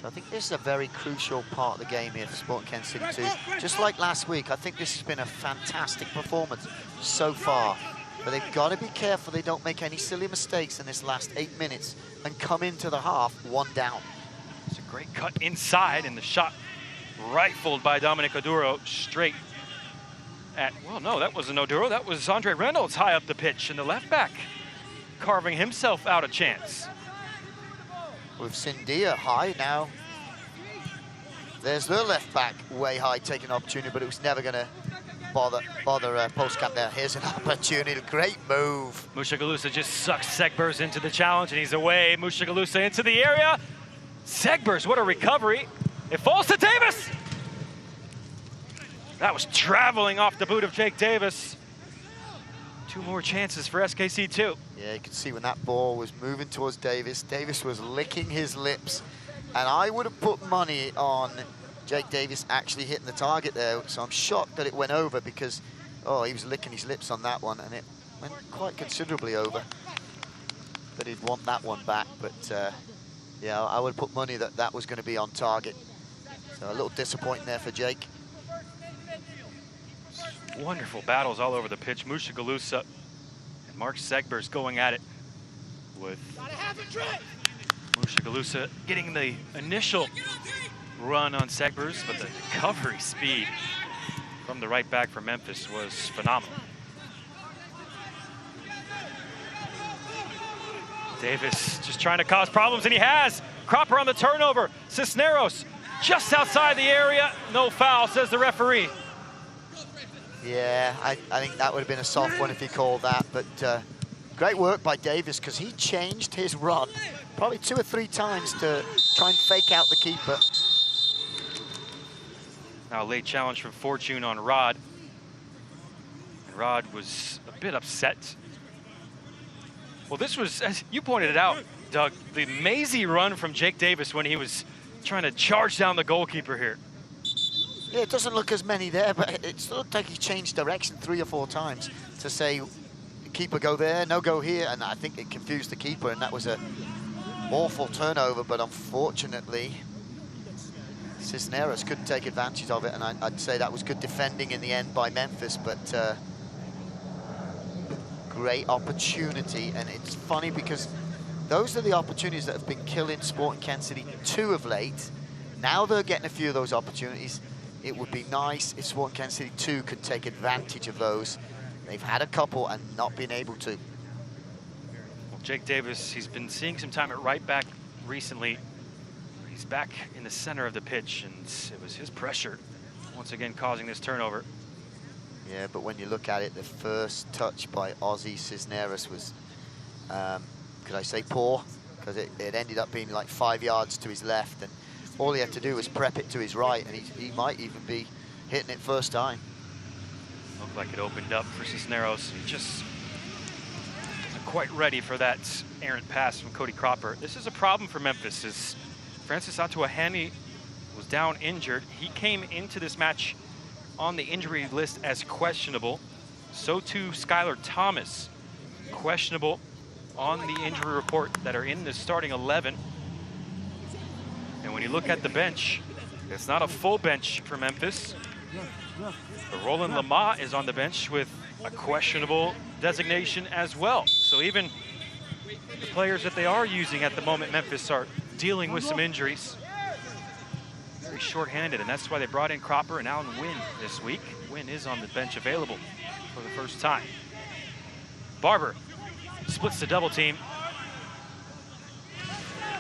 So I think this is a very crucial part of the game here for Sporting Kansas City 2. Just like last week, I think this has been a fantastic performance so far. But they've got to be careful they don't make any silly mistakes in this last 8 minutes and come into the half one down. It's a great cut inside, and the shot rifled by Dominic Oduro straight at, well, no, that wasn't Oduro. That was Andre Reynolds high up the pitch, and the left back carving himself out a chance. We've seen Dia high now. There's the left back way high, taking an opportunity, but it was never going to bother Postcamp there. Here's an opportunity, great move. Mushagalusa just sucks Segbers into the challenge, and he's away. Mushagalusa into the area. Segbers, what a recovery. It falls to Davis. That was traveling off the boot of Jake Davis. 2 more chances for SKC2. Yeah, you could see when that ball was moving towards Davis, Davis was licking his lips. And I would have put money on Jake Davis actually hitting the target there. So I'm shocked that it went over because, oh, he was licking his lips on that one, and it went quite considerably over. But he'd want that one back. But yeah, I would have put money that that was going to be on target. So a little disappointing there for Jake. Wonderful battles all over the pitch. Mushagalusa and Mark Segbers going at it with Mushagalusa getting the initial run on Segbers, but the recovery speed from the right back from Memphis was phenomenal. Davis just trying to cause problems, and he has. Cropper on the turnover. Cisneros just outside the area. No foul, says the referee. Yeah, I think that would have been a soft one if he called that, but great work by Davis, because he changed his run probably 2 or 3 times to try and fake out the keeper. Now a late challenge from Fortune on Rod. And Rod was a bit upset. Well, this was, as you pointed it out, Doug, the mazy run from Jake Davis when he was trying to charge down the goalkeeper here. Yeah, it doesn't look as many there, but it looked like he changed direction 3 or 4 times to say, keeper go there, no go here, and I think it confused the keeper, and that was a awful turnover, but unfortunately, Cisneros couldn't take advantage of it, and I'd say that was good defending in the end by Memphis, but great opportunity. And it's funny because those are the opportunities that have been killing Sporting Kansas City 2 of late. Now they're getting a few of those opportunities. It would be nice if Sporting Kansas City 2 could take advantage of those. They've had a couple and not been able to. Well, Jake Davis, he's been seeing some time at right back recently. He's back in the center of the pitch, and it was his pressure once again causing this turnover. Yeah, but when you look at it, the first touch by Ozzy Cisneros was, could I say poor? Because it ended up being like 5 yards to his left, and all he had to do was prep it to his right, and he might even be hitting it first time. Looked like it opened up for Cisneros. He just wasn't quite ready for that errant pass from Cody Cropper. This is a problem for Memphis, as Francis Atuahani was down injured. He came into this match on the injury list as questionable. So too Skylar Thomas, questionable on the injury report that are in the starting 11. And when you look at the bench, it's not a full bench for Memphis. But Roland Lamont is on the bench with a questionable designation as well. So even the players that they are using at the moment, Memphis, are dealing with some injuries. Very short-handed, and that's why they brought in Cropper and Alan Wynn this week. Wynn is on the bench available for the first time. Barber splits the double team.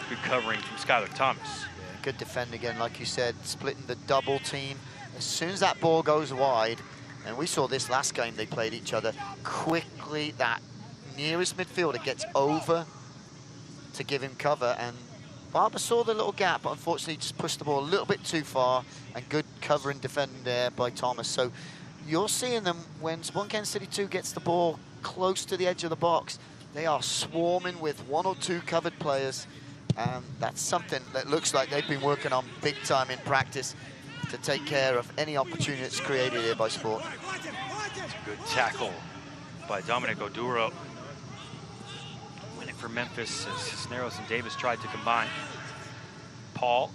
Good covering from Skylar Thomas. Yeah, good defend again, like you said, splitting the double team. As soon as that ball goes wide, and we saw this last game they played each other, quickly that nearest midfielder gets over to give him cover, and Barber saw the little gap, but unfortunately just pushed the ball a little bit too far, and good cover and defending there by Thomas. So you're seeing them when Sporting Kansas City 2 gets the ball close to the edge of the box, they are swarming with 1 or 2 covered players, and that's something that looks like they've been working on big time in practice to take care of any opportunity that's created here by Sport. It's a good tackle by Dominic Oduro. Winning for Memphis as Cisneros and Davis tried to combine. Paul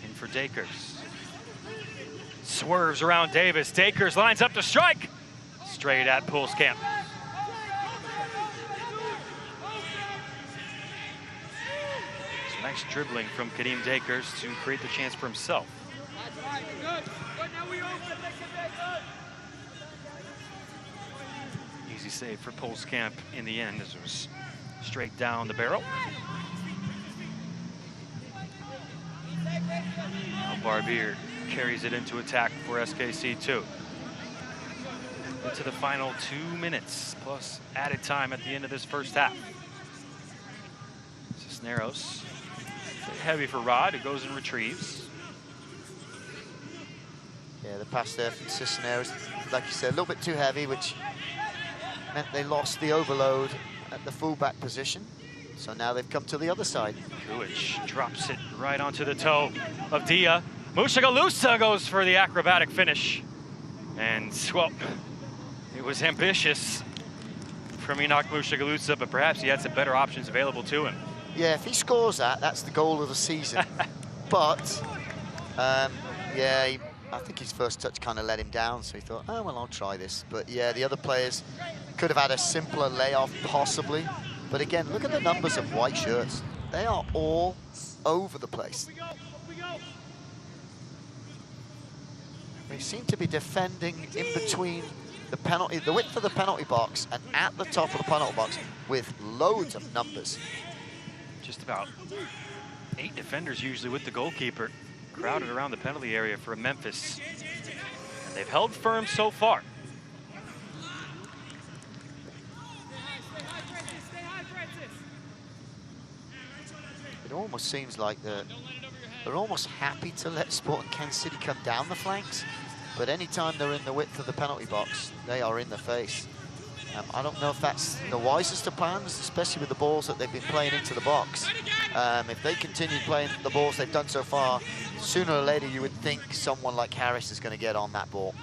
in for Dakers. Swerves around Davis. Dakers lines up to strike. Straight at Pulskamp. Nice dribbling from Kadeem Dakers to create the chance for himself. Easy save for Pulskamp in the end as it was straight down the barrel. Now Barbier carries it into attack for SKC2. Into the final 2 minutes plus added time at the end of this first half. Cisneros. Heavy for Rod, who goes and retrieves. Yeah, the pass there from Cisneros, like you said, a little bit too heavy, which meant they lost the overload at the fullback position. So now they've come to the other side. Kulich drops it right onto the toe of Dia. Mushagalusa goes for the acrobatic finish. And, well, it was ambitious from Enoch Mushagalusa, but perhaps he had some better options available to him. Yeah, if he scores that, that's the goal of the season. But, yeah, I think his first touch kind of let him down, so he thought, oh, well, I'll try this. But, yeah, the other players could have had a simpler layoff, possibly. But again, look at the numbers of white shirts. They are all over the place. They seem to be defending in between the width of the penalty box and at the top of the penalty box with loads of numbers. Just about 8 defenders usually with the goalkeeper, crowded around the penalty area for Memphis. And they've held firm so far. It almost seems like they're almost happy to let Sporting Kansas City come down the flanks, but anytime they're in the width of the penalty box, they are in the face. I don't know if that's the wisest of plans, especially with the balls that they've been playing into the box. If they continue playing the balls they've done so far, sooner or later you would think someone like Harris is going to get on that ball.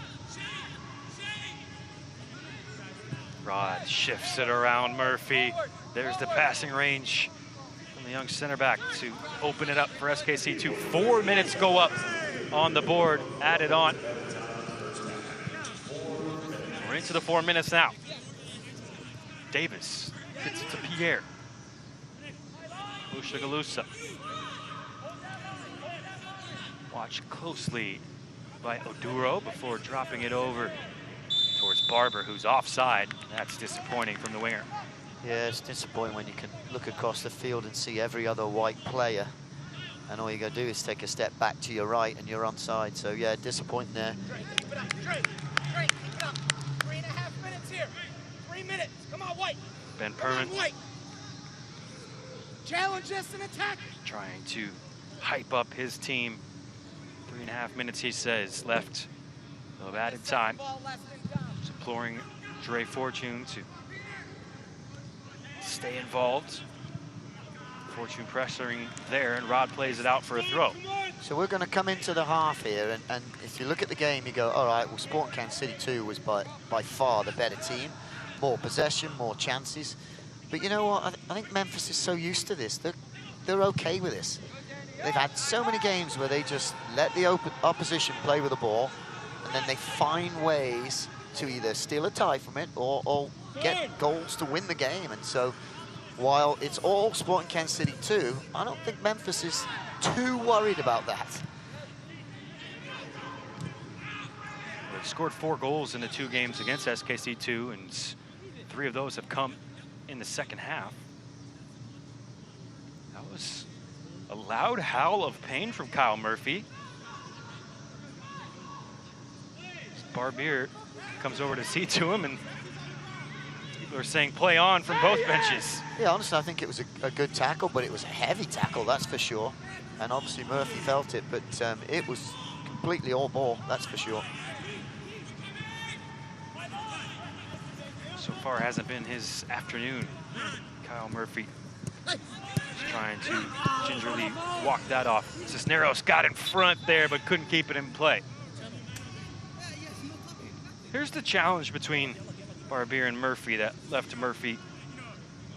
Rod shifts it around Murphy. There's the passing range from the young center back to open it up for SKC2. 4 minutes go up on the board, added on. We're into the 4 minutes now. Davis gets it to Pierre. Mushagalusa. Watched closely by Oduro before dropping it over towards Barber, who's offside. That's disappointing from the winger. Yeah, it's disappointing when you can look across the field and see every other white player, and all you got to do is take a step back to your right and you're onside. So yeah, disappointing there. Keep it up, Drake. Drake, keep it up. 3.5 minutes here. 3 minutes. Come on, White. Ben Come on, Perman White. Challenge us and attack. trying to hype up his team. 3.5 minutes, he says, left of added time. He's imploring Dre Fortune to stay involved. Fortune pressuring there, and Rod plays it out for a throw. So we're going to come into the half here, and if you look at the game, you go, all right, well, Sporting Kansas City 2 was by far the better team. More possession, more chances. But you know what? I think Memphis is so used to this. They're okay with this. They've had so many games where they just let the opposition play with the ball, and then they find ways to either steal a tie from it or get goals to win the game. And so while it's all Sporting Kansas City 2, I don't think Memphis is too worried about that. They've scored 4 goals in the 2 games against SKC2, and 3 of those have come in the second half. That was a loud howl of pain from Kyle Murphy. Barbier comes over to see to him, and people are saying play on from both benches. Yeah, honestly, I think it was a good tackle, but it was a heavy tackle, that's for sure. And obviously Murphy felt it, but it was completely all ball, that's for sure. So far hasn't been his afternoon. Kyle Murphy is trying to gingerly walk that off. Cisneros got in front there, but couldn't keep it in play. Here's the challenge between Barbier and Murphy that left Murphy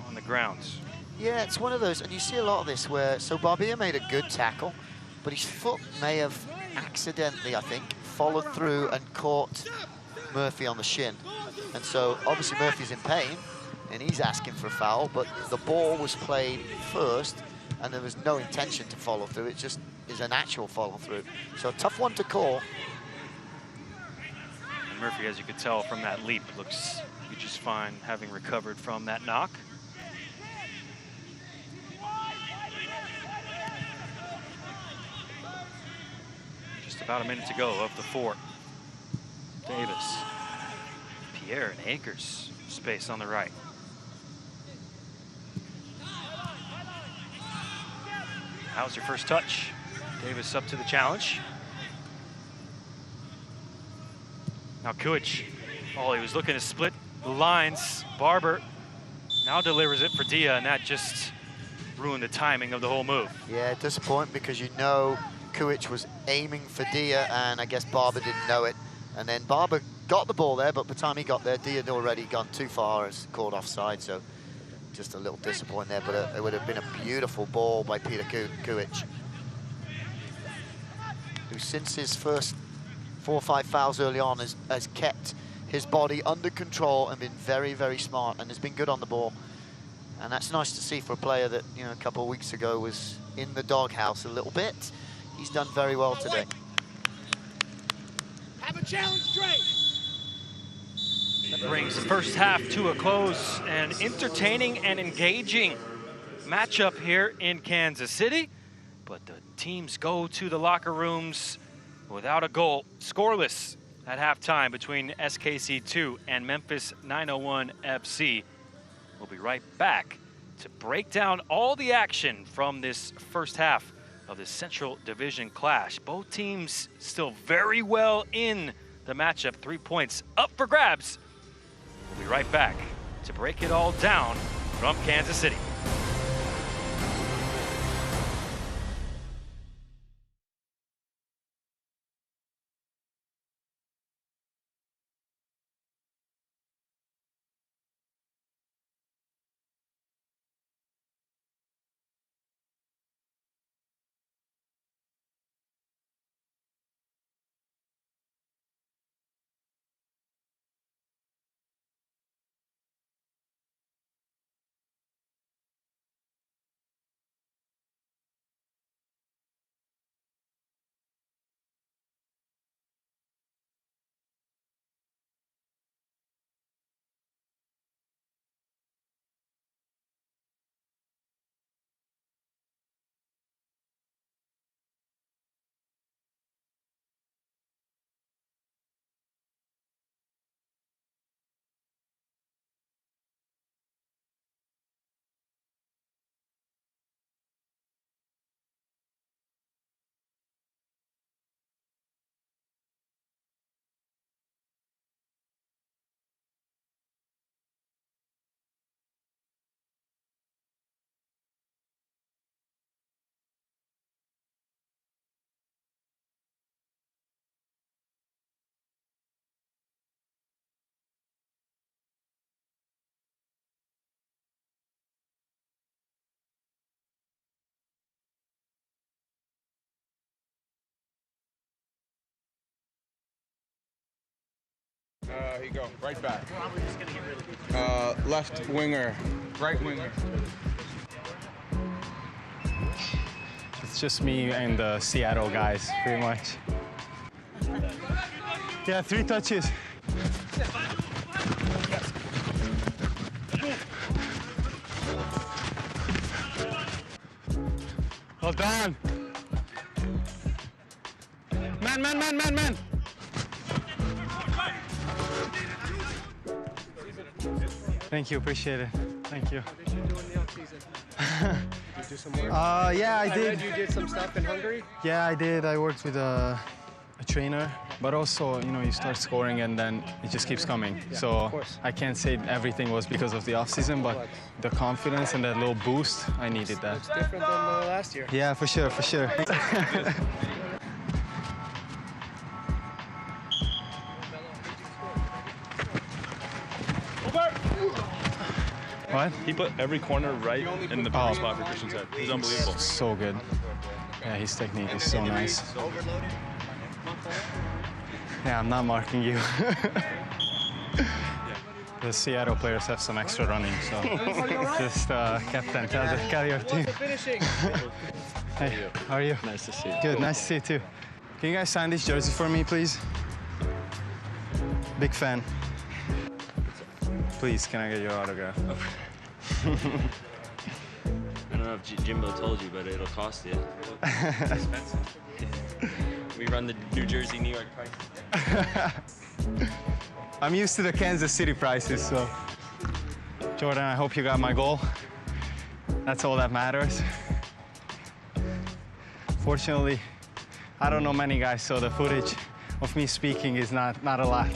on the grounds. Yeah, it's one of those, and you see a lot of this where, so Barbier made a good tackle, but his foot may have accidentally, I think, followed through and caught Murphy on the shin. And so obviously Murphy's in pain and he's asking for a foul, but the ball was played first and there was no intention to follow through. It just is a natural follow through. So a tough one to call. And Murphy, as you could tell from that leap, looks just fine having recovered from that knock. Just about a minute to go of the 4. Davis. Pierre and Akers, space on the right. How's your first touch? Davis up to the challenge. Now Kuich, oh, he was looking to split the lines. Barber now delivers it for Dia, and that just ruined the timing of the whole move. Yeah, disappointing because you know Kuich was aiming for Dia, and I guess Barber didn't know it. And then Barber got the ball there, but by the time he got there, Dia had already gone too far, as called offside, so just a little disappointing there, but it would have been a beautiful ball by Peter Kuich, who since his first 4 or 5 fouls early on has kept his body under control and been very, very smart and has been good on the ball. And that's nice to see for a player that, you know, a couple of weeks ago was in the doghouse a little bit. He's done very well today. Have a challenge, Dre. That brings the first half to a close. An entertaining and engaging matchup here in Kansas City. But the teams go to the locker rooms without a goal, scoreless at halftime between SKC2 and Memphis 901 FC. We'll be right back to break down all the action from this first half of the Central Division clash. Both teams still very well in the matchup. 3 points up for grabs. We'll be right back to break it all down from Kansas City. Here you go, right back. Left winger, right winger. It's just me and the Seattle guys, pretty much. Yeah, 3 touches. Well done. Man. Thank you, appreciate it. Thank you. What did you do in the off-season? Did you do some work? Yeah, I did. I read you did some stuff in Hungary. Yeah, I did. I worked with a trainer, but also, you know, you start scoring and then it just keeps coming. Yeah, so of course. I can't say everything was because of the off-season, but the confidence and that little boost, I needed that. It's different than last year. Yeah, for sure. What? He put every corner right in the perfect spot for Christian's head. It was unbelievable. So good. Yeah, his technique is so nice. Yeah, I'm not marking you. The Seattle players have some extra running, so just captain, carry your team. Hey, how are you? Nice to see you. Good, nice to see you too. Can you guys sign this jersey for me, please? Big fan. Please, can I get your autograph? I don't know if Jimbo told you, but it'll cost you. It's expensive. We run the New Jersey, New York prices. I'm used to the Kansas City prices, so. Jordan, I hope you got my goal. That's all that matters. Fortunately, I don't know many guys, so the footage of me speaking is not a lot.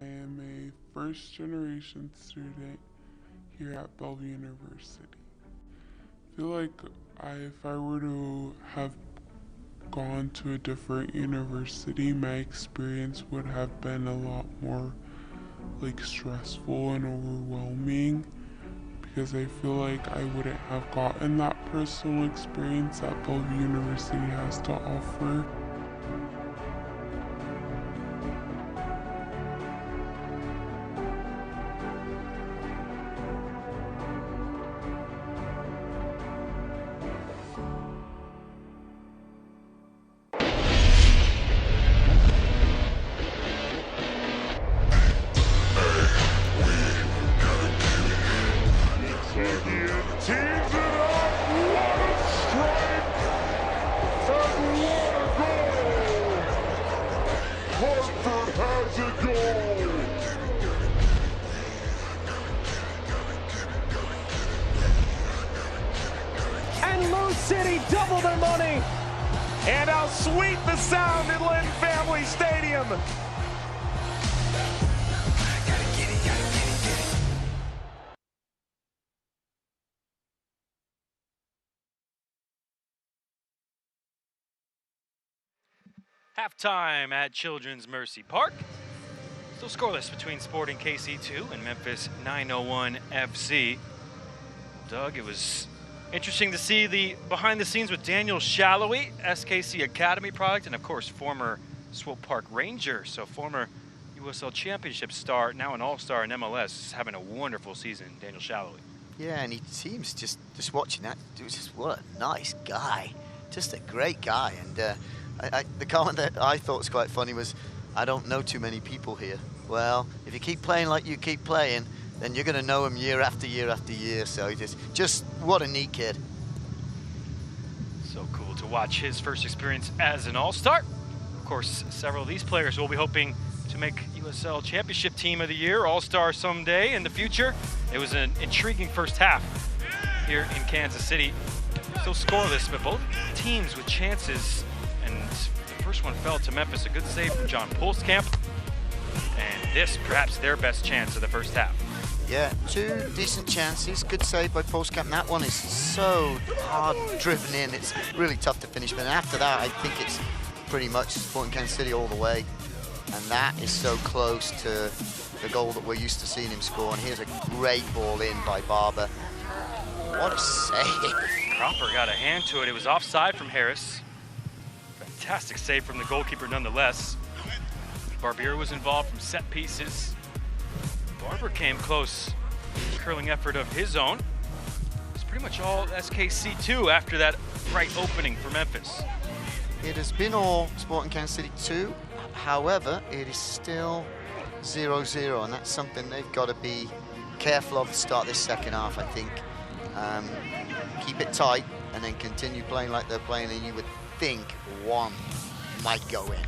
am a first-generation student here at Bellevue University. I feel like if I were to have gone to a different university, my experience would have been a lot more stressful and overwhelming, because I feel like I wouldn't have gotten that personal experience that Bellevue University has to offer. City double their money, and how sweet the sound in Lynn Family Stadium. Halftime at Children's Mercy Park. Still scoreless between Sporting KC2 and Memphis 901 FC. Doug, it was interesting to see the behind the scenes with Daniel Shallowy, SKC Academy product, and of course former Swope Park Ranger, so former USL Championship star, now an all-star in MLS, having a wonderful season, Daniel Shallowy. Yeah, and he seems just watching that, just what a nice guy, just a great guy. And the comment that I thought was quite funny was, I don't know too many people here. Well, if you keep playing like you keep playing, then you're going to know him year after year after year. So just what a neat kid. So cool to watch his first experience as an all-star. Of course, several of these players will be hoping to make USL Championship Team of the Year, all-star someday in the future. It was an intriguing first half here in Kansas City. Still scoreless, but both teams with chances. And the first one fell to Memphis. A good save from John Pulskamp. And this, perhaps their best chance of the first half. Yeah, two decent chances. Good save by Pulskamp. That one is so hard driven in. It's really tough to finish. But after that, I think it's pretty much Sporting Kansas City all the way. And that is so close to the goal that we're used to seeing him score. And here's a great ball in by Barber. What a save. Cropper got a hand to it. It was offside from Harris. Fantastic save from the goalkeeper nonetheless. Barbier was involved from set pieces. Barber came close. Curling effort of his own. It's pretty much all SKC2 after that bright opening for Memphis. It has been all Sporting Kansas City 2. However, it is still 0-0, and that's something they've got to be careful of to start this second half, I think. Keep it tight and then continue playing like they're playing, and you would think one might go in.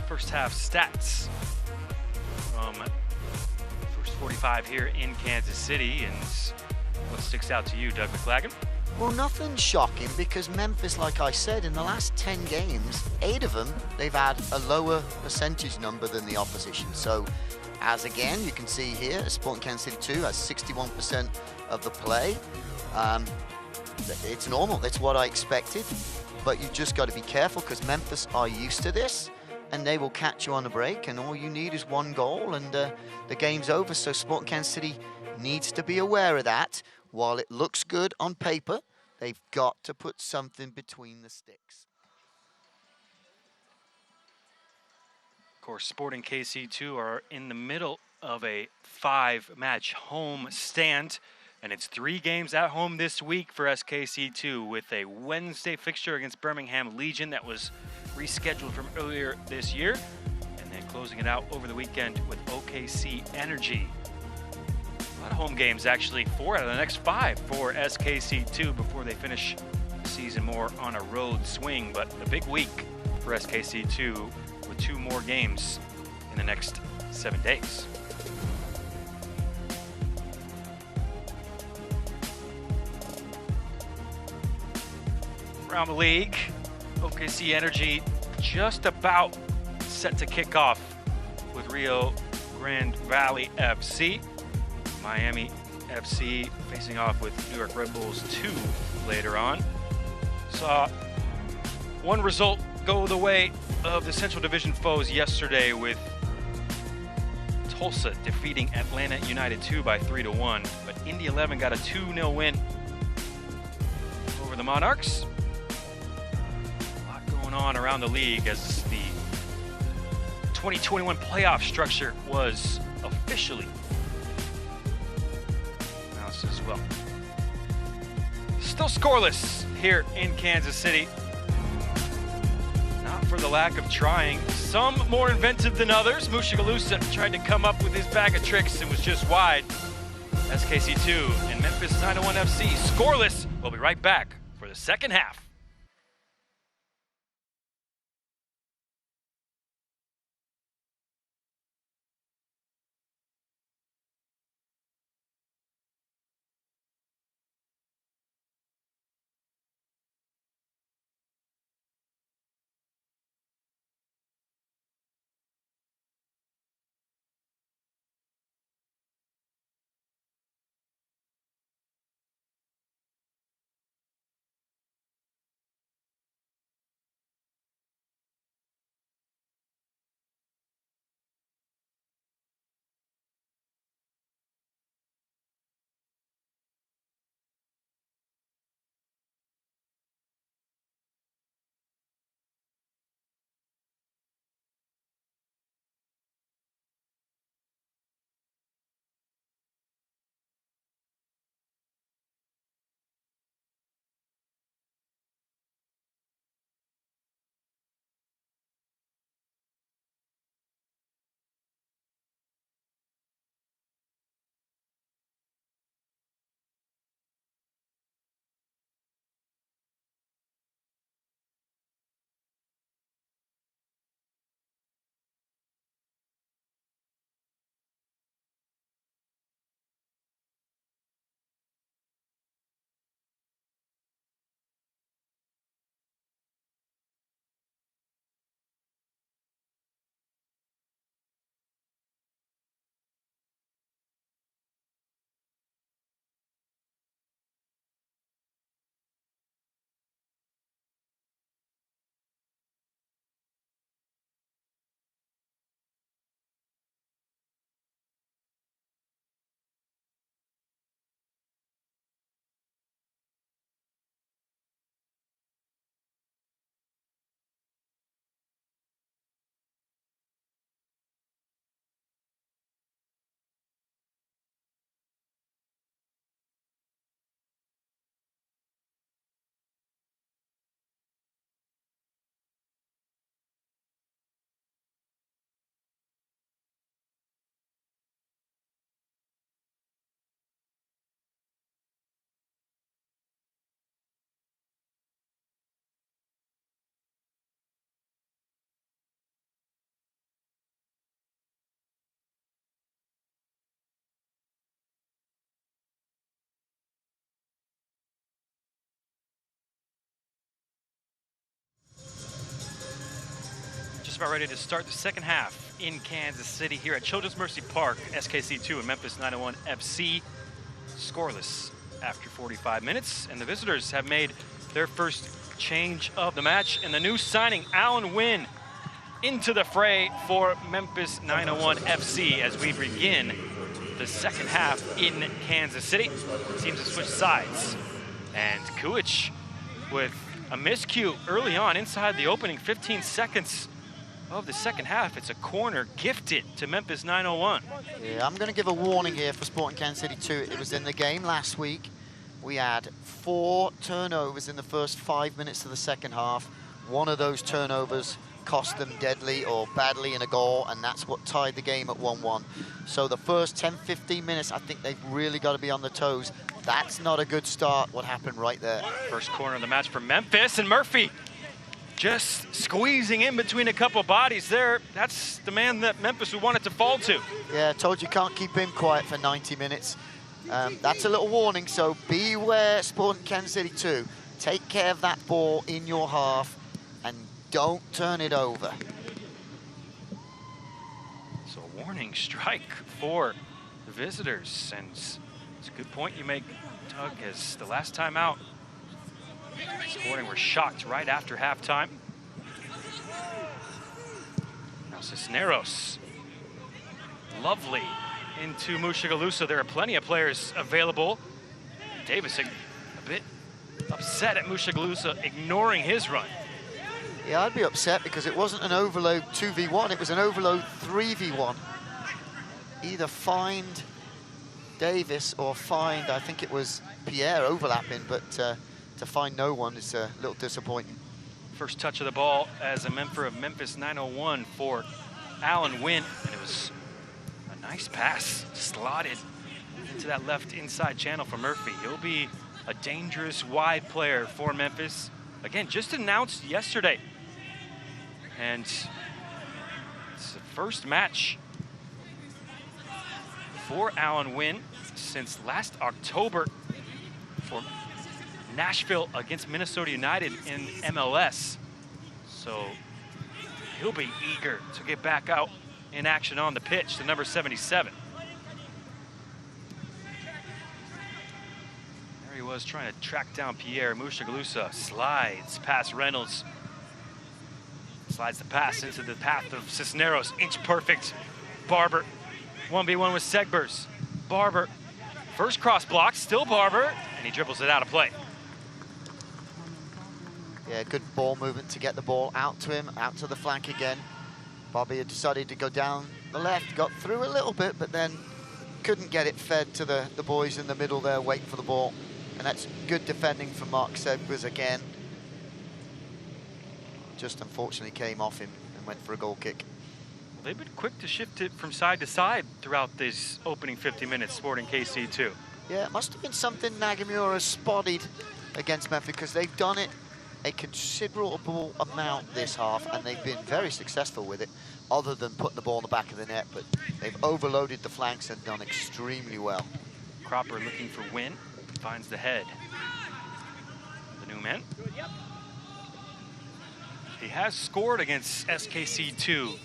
First half stats from first 45 here in Kansas City, and what sticks out to you, Doug McLagan? Well, nothing shocking, because Memphis, like I said, in the last 10 games, 8 of them, they've had a lower percentage number than the opposition. So, as again, you can see here, Sporting Kansas City 2 has 61% of the play. It's normal, that's what I expected, but you just got to be careful, because Memphis are used to this, and they will catch you on the break, and all you need is one goal, and the game's over. So Sporting Kansas City needs to be aware of that. While it looks good on paper, they've got to put something between the sticks. Of course, Sporting KC2 are in the middle of a 5-match home stand, and it's 3 games at home this week for SKC2, with a Wednesday fixture against Birmingham Legion that was rescheduled from earlier this year, and then closing it out over the weekend with OKC Energy. A lot of home games, actually. 4 out of the next 5 for SKC2 before they finish the season more on a road swing. But a big week for SKC2 with 2 more games in the next 7 days. Around the league, OKC Energy just about set to kick off with Rio Grande Valley FC. Miami FC facing off with New York Red Bulls 2 later on. Saw one result go the way of the Central Division foes yesterday with Tulsa defeating Atlanta United 2 by 3-1. But Indy 11 got a 2-0 win over the Monarchs. A lot going on around the league as the 2021 playoff structure was officially announced as well. Still scoreless here in Kansas City. Not for the lack of trying. Some more inventive than others. Mushagalusa tried to come up with his bag of tricks and was just wide. SKC2 and Memphis 901 FC scoreless. We'll be right back for the second half. Just about ready to start the second half in Kansas City here at Children's Mercy Park. SKC2 and Memphis 901 FC scoreless after 45 minutes, and the visitors have made their first change of the match, and the new signing, Alan Wynn, into the fray for Memphis 901 FC as we begin the second half in Kansas City. Seems to switch sides, and Kuich with a miscue early on inside the opening 15 seconds of the second half. It's a corner gifted to Memphis 901. Yeah, I'm going to give a warning here for Sporting Kansas City 2. It was in the game last week. We had 4 turnovers in the first 5 minutes of the second half. One of those turnovers cost them deadly or badly in a goal, and that's what tied the game at 1-1. So the first 10-15 minutes, I think they've really got to be on their toes. That's not a good start, what happened right there. First corner of the match for Memphis, and Murphy just squeezing in between a couple bodies there. That's the man that Memphis would want it to fall to. Yeah, I told you can't keep him quiet for 90 minutes. That's a little warning, so beware, Sporting Kansas City 2. Take care of that ball in your half and don't turn it over. So a warning strike for the visitors. And it's a good point you make, Doug, as the last time out, Sporting were shocked right after halftime. Now Cisneros, lovely into Mushagalusa. There are plenty of players available. Davis a bit upset at Mushagalusa ignoring his run. Yeah, I'd be upset because it wasn't an overload 2v1, it was an overload 3v1. Either find Davis or find, I think it was Pierre overlapping, but to find no one is a little disappointing. First touch of the ball as a member of Memphis 901 for Alan Wynn, and it was a nice pass, slotted into that left inside channel for Murphy. He'll be a dangerous wide player for Memphis. Again, just announced yesterday. And it's the first match for Alan Wynn since last October for Nashville against Minnesota United in MLS. So he'll be eager to get back out in action on the pitch, the number 77. There he was trying to track down Pierre. Mushagalusa slides past Reynolds. Slides the pass into the path of Cisneros, inch perfect. Barber, 1v1 with Segbers. Barber, first cross block, still Barber, and he dribbles it out of play. Yeah, good ball movement to get the ball out to him, out to the flank again. Bobby had decided to go down the left, got through a little bit, but then couldn't get it fed to the boys in the middle there, waiting for the ball. And that's good defending from Mark Segbers again. Just unfortunately came off him and went for a goal kick. Well, they've been quick to shift it from side to side throughout these opening 50 minutes, Sporting KC too. Yeah, it must have been something Nagamura spotted against Memphis, because they've done it a considerable amount this half, and they've been very successful with it, other than putting the ball in the back of the net, but they've overloaded the flanks and done extremely well. Cropper looking for Wynn, finds the head. The new man. He has scored against SKC2.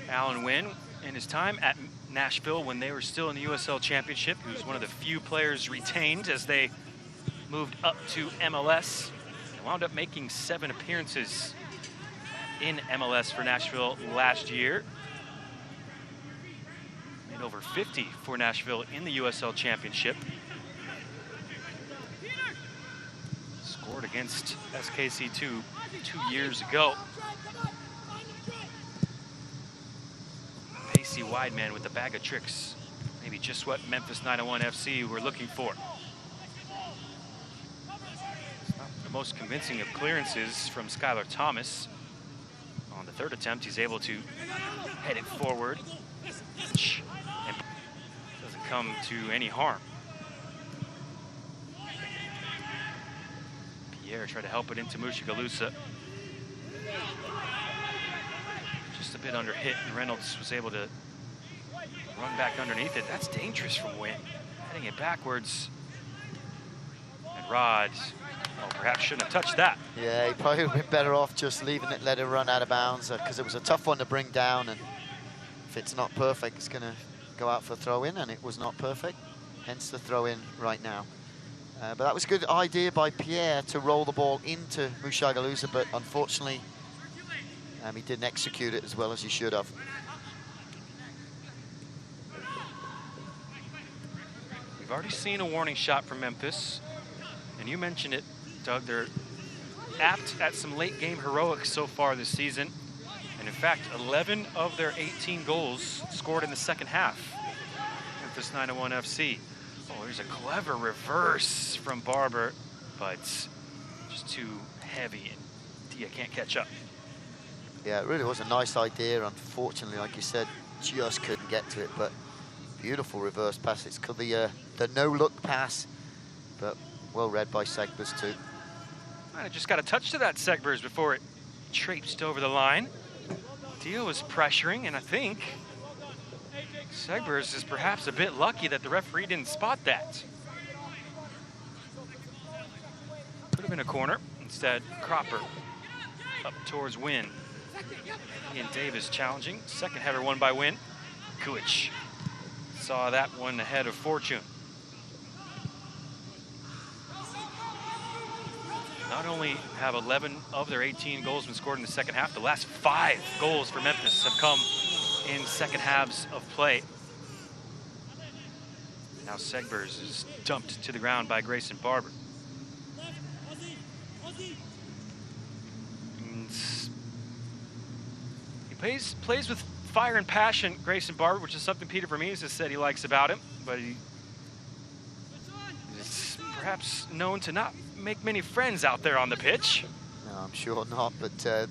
Alan Wynn, in his time at Nashville when they were still in the USL Championship, he was one of the few players retained as they moved up to MLS. He wound up making 7 appearances in MLS for Nashville last year. Made over 50 for Nashville in the USL Championship. Scored against SKC2 2 years ago. Pacey wide man with a bag of tricks. Maybe just what Memphis 901 FC were looking for. It's not the most convincing of clearances from Skylar Thomas. On the third attempt, he's able to head it forward. And doesn't come to any harm. Pierre tried to help it into Mushagalusa. Just a bit under hit, and Reynolds was able to run back underneath it. That's dangerous from Wynn. Heading it backwards. And Rod, well, perhaps shouldn't have touched that. Yeah, he probably would have been better off just leaving it, let it run out of bounds, because it was a tough one to bring down, and if it's not perfect, it's going to go out for a throw-in, and it was not perfect, hence the throw-in right now. But that was a good idea by Pierre to roll the ball into Mushagalusa, but unfortunately, he didn't execute it as well as he should have. We've already seen a warning shot from Memphis, and you mentioned it, Doug. They're apt at some late game heroics so far this season, and in fact, 11 of their 18 goals scored in the second half. Memphis 901 FC. Oh, there's a clever reverse from Barber, but just too heavy, and Dia can't catch up. Yeah, it really was a nice idea. Unfortunately, like you said, just couldn't get to it, but beautiful reverse pass. It's called the no-look pass, but well read by Segbers too. I just got a touch to that Segbers before it traipsed over the line. Dia was pressuring, and I think Segbers is perhaps a bit lucky that the referee didn't spot that. Could have been a corner. Instead, Cropper up towards Wynn. He and Davis challenging. Second header won by Wynn. Kuich saw that one ahead of Fortune. Not only have 11 of their 18 goals been scored in the second half, the last 5 goals for Memphis have come in second halves of play. Now Segbers is dumped to the ground by Grayson Barber. And he plays with fire and passion, Grayson Barber, which is something Peter Vermees has said he likes about him, but he is perhaps known to not make many friends out there on the pitch. No, I'm sure not, but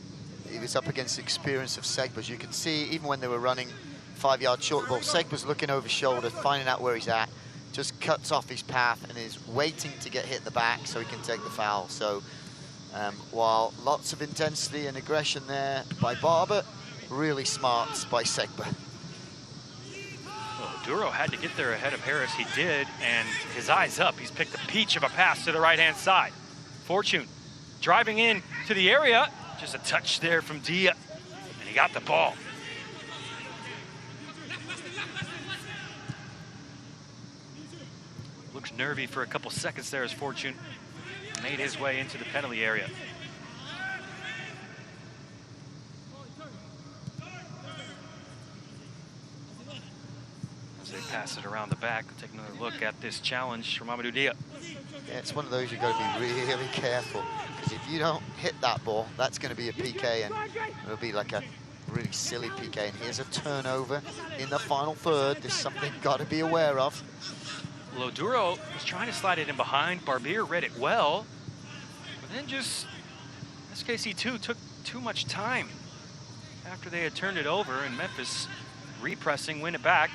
he was up against the experience of Segbers. You can see, even when they were running 5 yards short of the ball, Segbers looking over his shoulder, finding out where he's at, just cuts off his path and is waiting to get hit in the back so he can take the foul. So while lots of intensity and aggression there by Barber, really smart by Segber. Well, Duro had to get there ahead of Harris. He did, and his eyes up. He's picked a peach of a pass to the right-hand side. Fortune driving in to the area. Just a touch there from Dia, and he got the ball. Looks nervy for a couple seconds there as Fortune made his way into the penalty area. As they pass it around the back, we'll take another look at this challenge from Amadou Dia. Yeah, it's one of those you've got to be really careful, because if you don't hit that ball, that's going to be a PK, and it'll be like a really silly PK. And here's a turnover in the final third. There's something got to be aware of. Loduro was trying to slide it in behind. Barbier read it well, but then just SKC2 took too much time after they had turned it over, and Memphis repressing, win it back.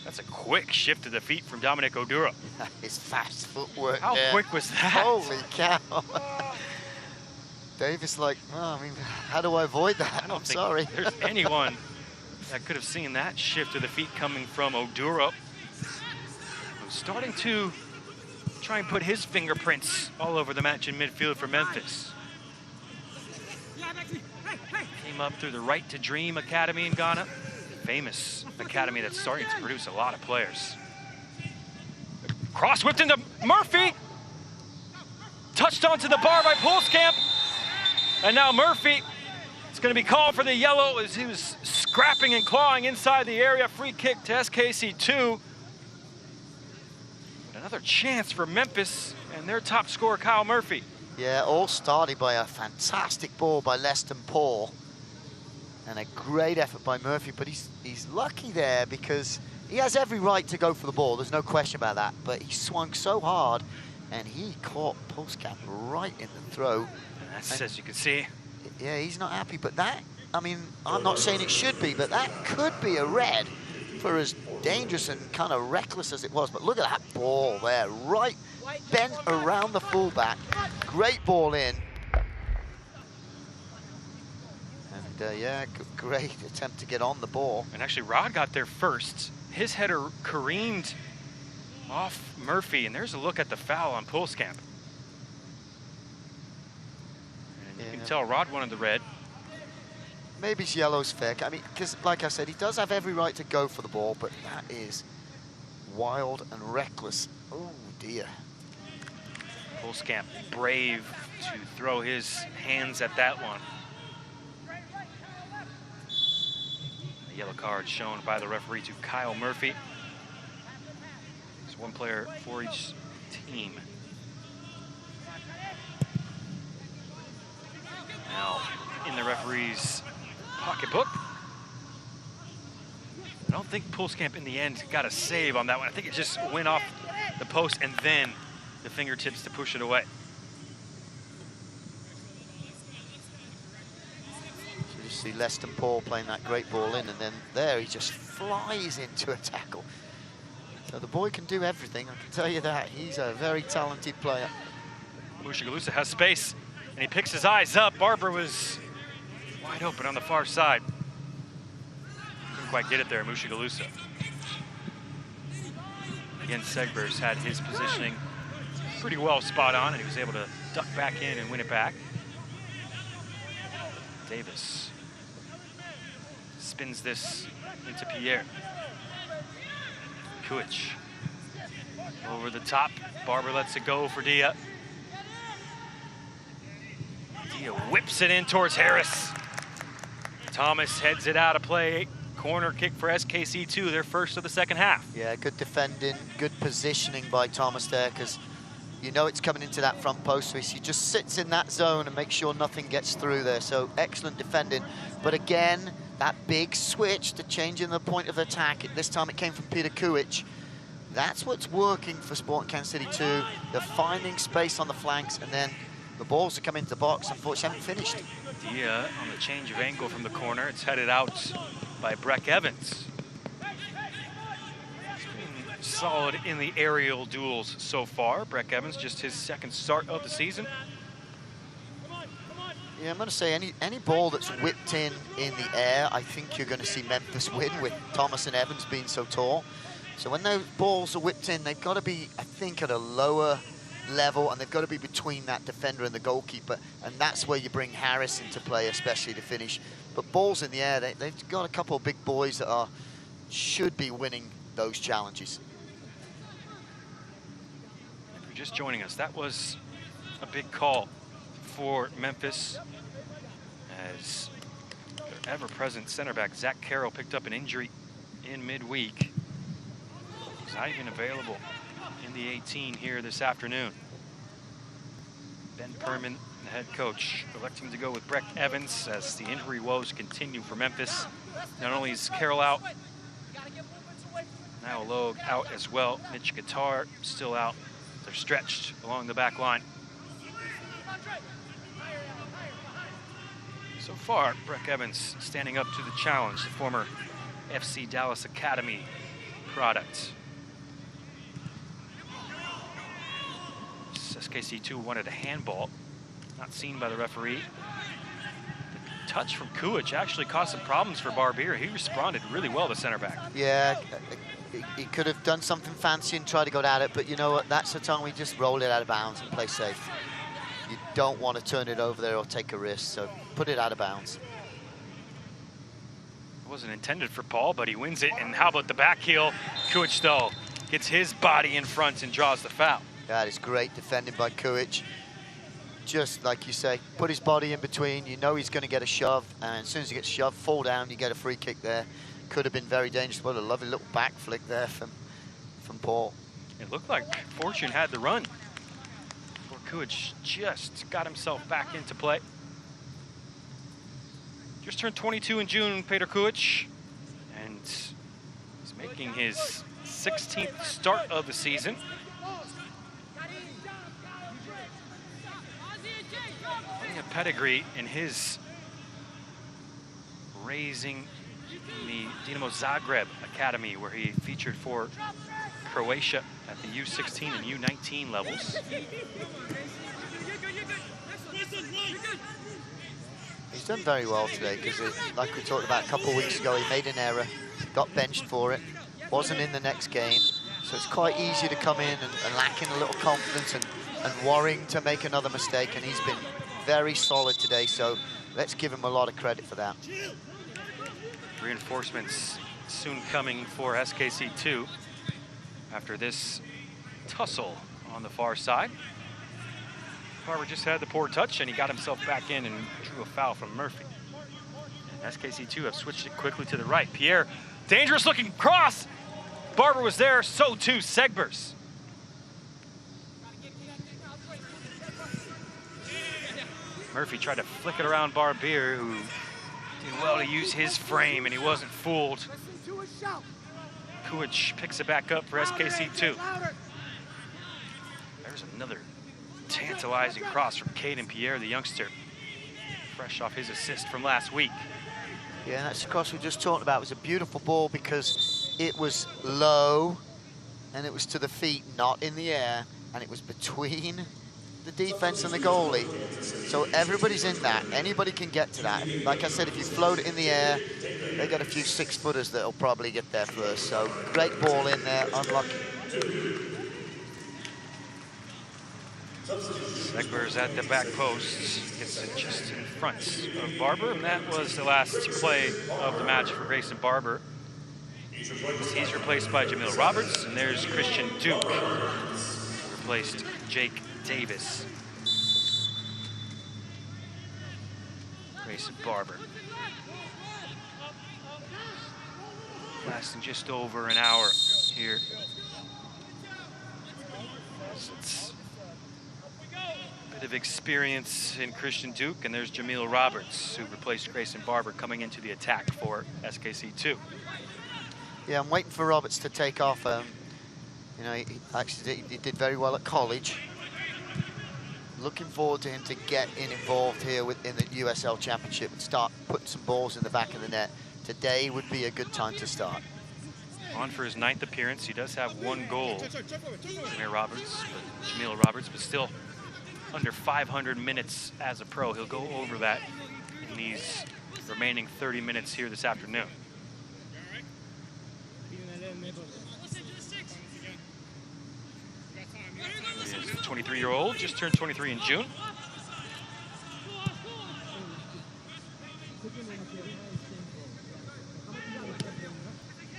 That's a quick shift to the feet from Dominic Oduro. His fast footwork. How there. quick was that? Holy cow. Davis like, oh, I mean, how do I avoid that? I'm sorry. There's anyone that could have seen that shift to the feet coming from Oduro, who's starting to try and put his fingerprints all over the match in midfield for Memphis. Came up through the Right to Dream Academy in Ghana. Famous academy that's starting to produce a lot of players. Cross whipped into Murphy. Touched onto the bar by Pulskamp. And now Murphy, it's going to be called for the yellow as he was scrapping and clawing inside the area. Free kick to SKC2. But another chance for Memphis and their top scorer, Kyle Murphy. Yeah, all started by a fantastic ball by Leston Paul. And a great effort by Murphy, but he's lucky there because he has every right to go for the ball. There's no question about that. But he swung so hard, and he caught Pulskamp right in the throat. And that's, as you can see. Yeah, he's not happy. But that, I mean, I'm not saying it should be, but that could be a red for as dangerous and kind of reckless as it was. But look at that ball there, right bent around the fullback. Great ball in. Yeah, great attempt to get on the ball. And actually, Rod got there first. His header careened off Murphy, and there's a look at the foul on Pulskamp. And you can tell Rod wanted the red. Maybe it's yellow's fair. I mean, because like I said, he does have every right to go for the ball, but that is wild and reckless. Oh, dear. Pulskamp brave to throw his hands at that one. Yellow card shown by the referee to Kyle Murphy. There's one player for each team. Now, in the referee's pocketbook. I don't think Pulskamp in the end got a save on that one. I think it just went off the post and then the fingertips to push it away. See Leston Paul playing that great ball in, and then there he just flies into a tackle. So the boy can do everything, I can tell you that. He's a very talented player. Mushagalusa has space, and he picks his eyes up. Barber was wide open on the far side. Couldn't quite get it there, Mushagalusa. Again, Segbers had his positioning pretty well spot on, and he was able to duck back in and win it back. Davis spins this into Pierre. Kuich over the top. Barber lets it go for Dia. Dia whips it in towards Harris. Thomas heads it out of play. Corner kick for SKC2, their first of the second half. Yeah, good defending, good positioning by Thomas there, because you know it's coming into that front post, so he just sits in that zone and makes sure nothing gets through there. So excellent defending. But again, that big switch to changing the point of attack, this time it came from Peter Kuich. That's what's working for Sporting Kansas City 2. They're finding space on the flanks, and then the balls are coming into the box. Unfortunately, haven't finished. Dia on the change of angle from the corner. It's headed out by Breck Evans. He's been solid in the aerial duels so far. Breck Evans, just his second start of the season. Yeah, I'm going to say any ball that's whipped in the air, I think you're going to see Memphis win with Thomas and Evans being so tall. So when those balls are whipped in, they've got to be, I think, at a lower level, and they've got to be between that defender and the goalkeeper, and that's where you bring Harris into play, especially to finish. But balls in the air, they've got a couple of big boys that should be winning those challenges. If you're just joining us, that was a big call for Memphis, as their ever-present center back Zach Carroll picked up an injury in midweek. He's not even available in the 18 here this afternoon. Ben Perman, the head coach, electing to go with Breck Evans as the injury woes continue for Memphis. Not only is Carroll out, now Logue out as well. Mitch Guitar still out. They're stretched along the back line. So far, Breck Evans standing up to the challenge, the former FC Dallas Academy product. SKC2 wanted a handball, not seen by the referee. The touch from Kuich actually caused some problems for Barbier. He responded really well, the center back. Yeah, he could have done something fancy and tried to go at it, but you know what, that's the time we just roll it out of bounds and play safe. You don't want to turn it over there or take a risk, so put it out of bounds. It wasn't intended for Paul, but he wins it, and how about the back heel? Kuich, though, gets his body in front and draws the foul. That is great defending by Kuich. Just like you say, put his body in between. You know he's going to get a shove, and as soon as he gets shoved, fall down, you get a free kick there. Could have been very dangerous. What a lovely little back flick there from Paul. It looked like Fortune had the run before Kuich just got himself back into play. Just turned 22 in June, Peter Kuich, and he's making his 16th start of the season. A pedigree in his raising in the Dinamo Zagreb Academy, where he featured for Croatia at the U16 and U19 levels. He's done very well today, because like we talked about a couple of weeks ago, he made an error, got benched for it, wasn't in the next game, so it's quite easy to come in and lacking a little confidence and worrying to make another mistake, and he's been very solid today, so let's give him a lot of credit for that. Reinforcements soon coming for SKC2 after this tussle on the far side. Carver just had the poor touch, and he got himself back in and drew a foul from Murphy. And SKC2 have switched it quickly to the right. Pierre, dangerous looking cross. Barber was there, so too Segbers. Murphy tried to flick it around Barbier, who did well to use his frame, and he wasn't fooled. Kuich picks it back up for SKC2. There's another tantalizing cross from Caden Pierre, the youngster, fresh off his assist from last week. Yeah, that's the cross we just talked about. It was a beautiful ball because it was low and it was to the feet, not in the air, and it was between the defense and the goalie. So everybody's in that. Anybody can get to that. Like I said, if you float it in the air, they got a few 6-footers that'll probably get there first. So great ball in there, unlucky. Segber's at the back post, gets it just in front of Barber, and that was the last play of the match for Grayson Barber. He's replaced by Jamil Roberts, and there's Christian Duke, who replaced Jake Davis. Grayson Barber. Lasting just over an hour here. It's a bit of experience in Christian Duke, and there's Jamil Roberts, who replaced Grayson Barber, coming into the attack for SKC2. Yeah, I'm waiting for Roberts to take off. You know, he did very well at college. Looking forward to him to get involved here in the USL Championship and start putting some balls in the back of the net. Today would be a good time to start. On for his 9th appearance. He does have 1 goal, Jamil Roberts, but still under 500 minutes as a pro. He'll go over that in these remaining 30 minutes here this afternoon. He is a 23-year-old, just turned 23 in June.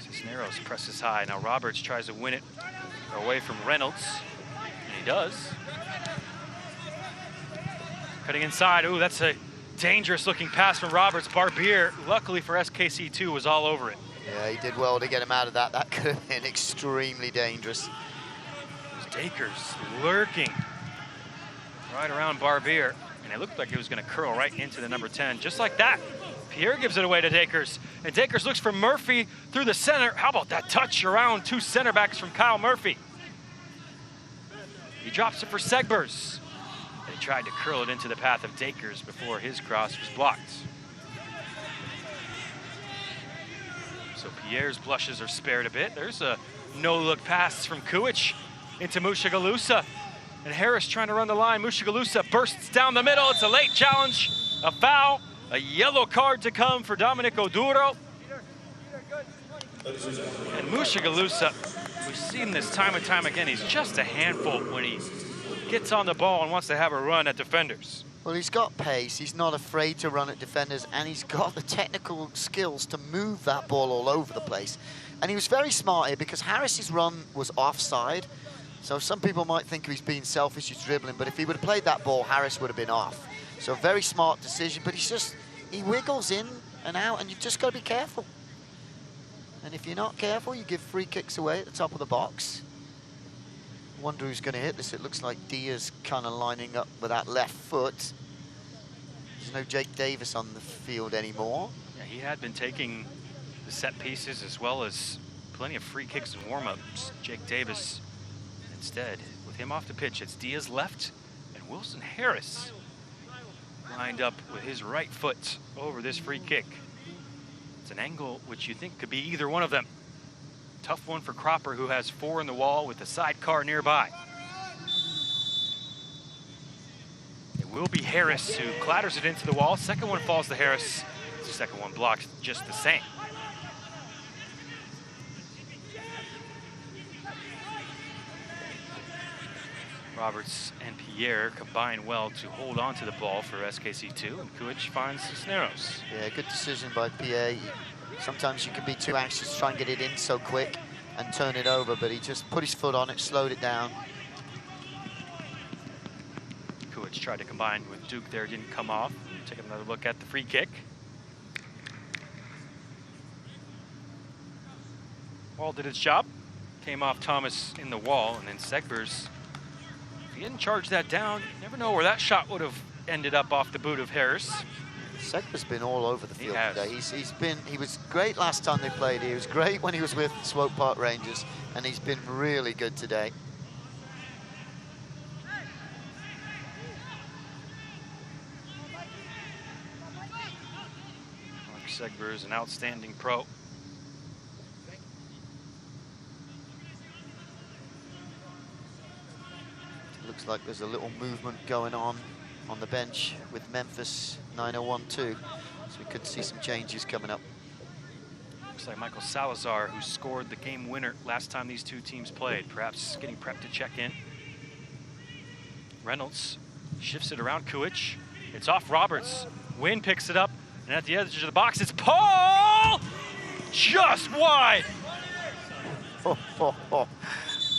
Cisneros presses high. Now Roberts tries to win it away from Reynolds, and he does. Cutting inside. Ooh, that's a dangerous-looking pass from Roberts. Barbier, luckily for SKC2, was all over it. Yeah, he did well to get him out of that. That could have been extremely dangerous. Dakers lurking right around Barbier, and it looked like it was going to curl right into the number 10, just like that. Pierre gives it away to Dakers, and Dakers looks for Murphy through the center. How about that touch around 2 center backs from Kyle Murphy? He drops it for Segbers. He tried to curl it into the path of Dakers before his cross was blocked. So Pierre's blushes are spared a bit. There's a no-look pass from Kuich into Mushagalusa. And Harris trying to run the line. Mushagalusa bursts down the middle. It's a late challenge, a foul, a yellow card to come for Dominic Oduro. And Mushagalusa, we've seen this time and time again. He's just a handful when he gets on the ball and wants to have a run at defenders. Well, he's got pace, he's not afraid to run at defenders, and he's got the technical skills to move that ball all over the place. And he was very smart here because Harris's run was offside. So some people might think he's being selfish, he's dribbling, but if he would have played that ball, Harris would have been off. So very smart decision, but he wiggles in and out, and you've just got to be careful. And if you're not careful, you give free kicks away at the top of the box. Wonder who's going to hit this. It looks like Diaz kind of lining up with that left foot. There's no Jake Davis on the field anymore. Yeah, he had been taking the set pieces as well as plenty of free kicks and warm-ups. Jake Davis instead, with him off the pitch, it's Diaz left and Wilson Harris lined up with his right foot over this free kick. It's an angle which you think could be either one of them. Tough one for Cropper, who has 4 in the wall with the sidecar nearby. It will be Harris who clatters it into the wall. Second one falls to Harris. The second one blocked just the same. Roberts and Pierre combine well to hold on to the ball for SKC2, and Kuich finds Cisneros. Yeah, good decision by Pierre. Sometimes you can be too anxious to try and get it in so quick and turn it over, but he just put his foot on it, slowed it down. Kuich tried to combine with Duke there, didn't come off. Take another look at the free kick. Wall did its job. Came off Thomas in the wall, and then Segbers, if he hadn't charged that down, you never know where that shot would have ended up off the boot of Harris. Segber's been all over the field today. He was great last time they played. He was great when he was with Swope Park Rangers, and he's been really good today. Mark Segber is an outstanding pro. Looks like there's a little movement going on the bench with Memphis 901 too. So we could see some changes coming up. Looks like Michael Salazar, who scored the game winner last time these two teams played, perhaps getting prepped to check in. Reynolds shifts it around Kuich. It's off Roberts. Wynn picks it up, and at the edge of the box, it's Paul! Just wide!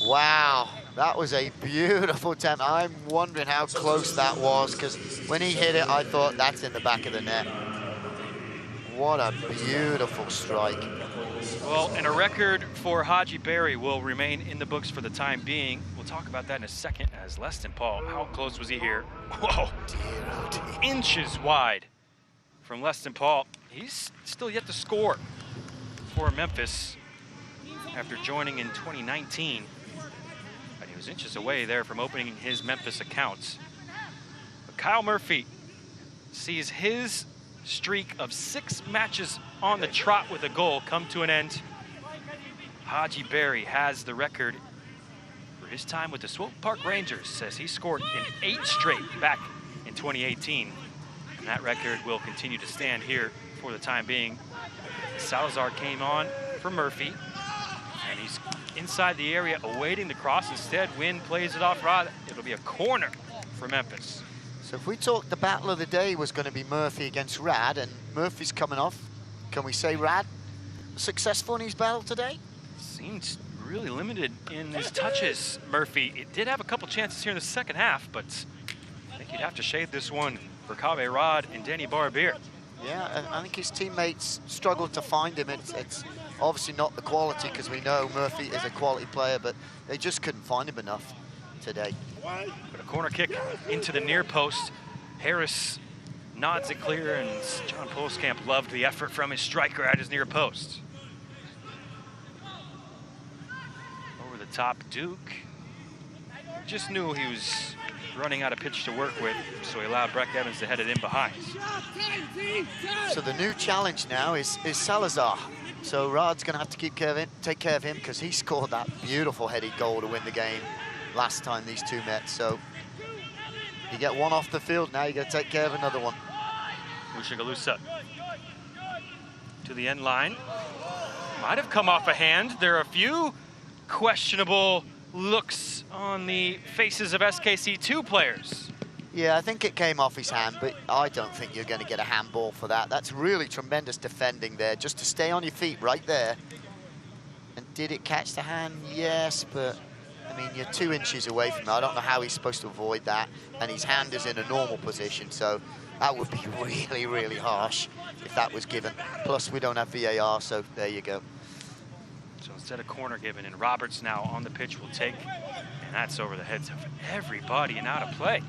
Wow, that was a beautiful attempt. I'm wondering how close that was, because when he hit it, I thought that's in the back of the net. What a beautiful strike. Well, and a record for Haji Berry will remain in the books for the time being. We'll talk about that in a second as Leston Paul. How close was he here? Whoa, inches wide from Leston Paul. He's still yet to score for Memphis after joining in 2019. But he was inches away there from opening his Memphis account. But Kyle Murphy sees his streak of 6 matches on the trot with a goal come to an end. Haji Berry has the record for his time with the Swope Park Rangers, says he scored in 8 straight back in 2018. And that record will continue to stand here for the time being. Salazar came on for Murphy, and he's inside the area awaiting the cross. Instead, Wynn plays it off Rod. It'll be a corner for Memphis. So if we talk the battle of the day was going to be Murphy against Rad, and Murphy's coming off, can we say Rad successful in his battle today? Seems really limited in his touches, Murphy. It did have a couple chances here in the second half, but I think you'd have to shade this one for Kave Rod and Danny Barbier. Yeah, I think his teammates struggled to find him. It's obviously not the quality, because we know Murphy is a quality player, but they just couldn't find him enough today. But a corner kick into the near post. Harris nods it clear, and John Postcamp loved the effort from his striker at his near post. Over the top, Duke just knew he was running out of pitch to work with, so he allowed Breck Evans to head it in behind. So the new challenge now is Salazar. So Rod's going to have to take care of him, because he scored that beautiful headed goal to win the game last time these two met. So you get one off the field, now you got to take care of another one. Mushagalusa to the end line. Might have come off a hand. There are a few questionable looks on the faces of SKC2 players. Yeah, I think it came off his hand, but I don't think you're going to get a handball for that. That's really tremendous defending there, just to stay on your feet right there. And did it catch the hand? Yes, but I mean, you're 2 inches away from it. I don't know how he's supposed to avoid that. And his hand is in a normal position, so that would be really, really harsh if that was given. Plus, we don't have VAR, so there you go. So instead of corner given, and Roberts now on the pitch will take, and that's over the heads of everybody and out of play.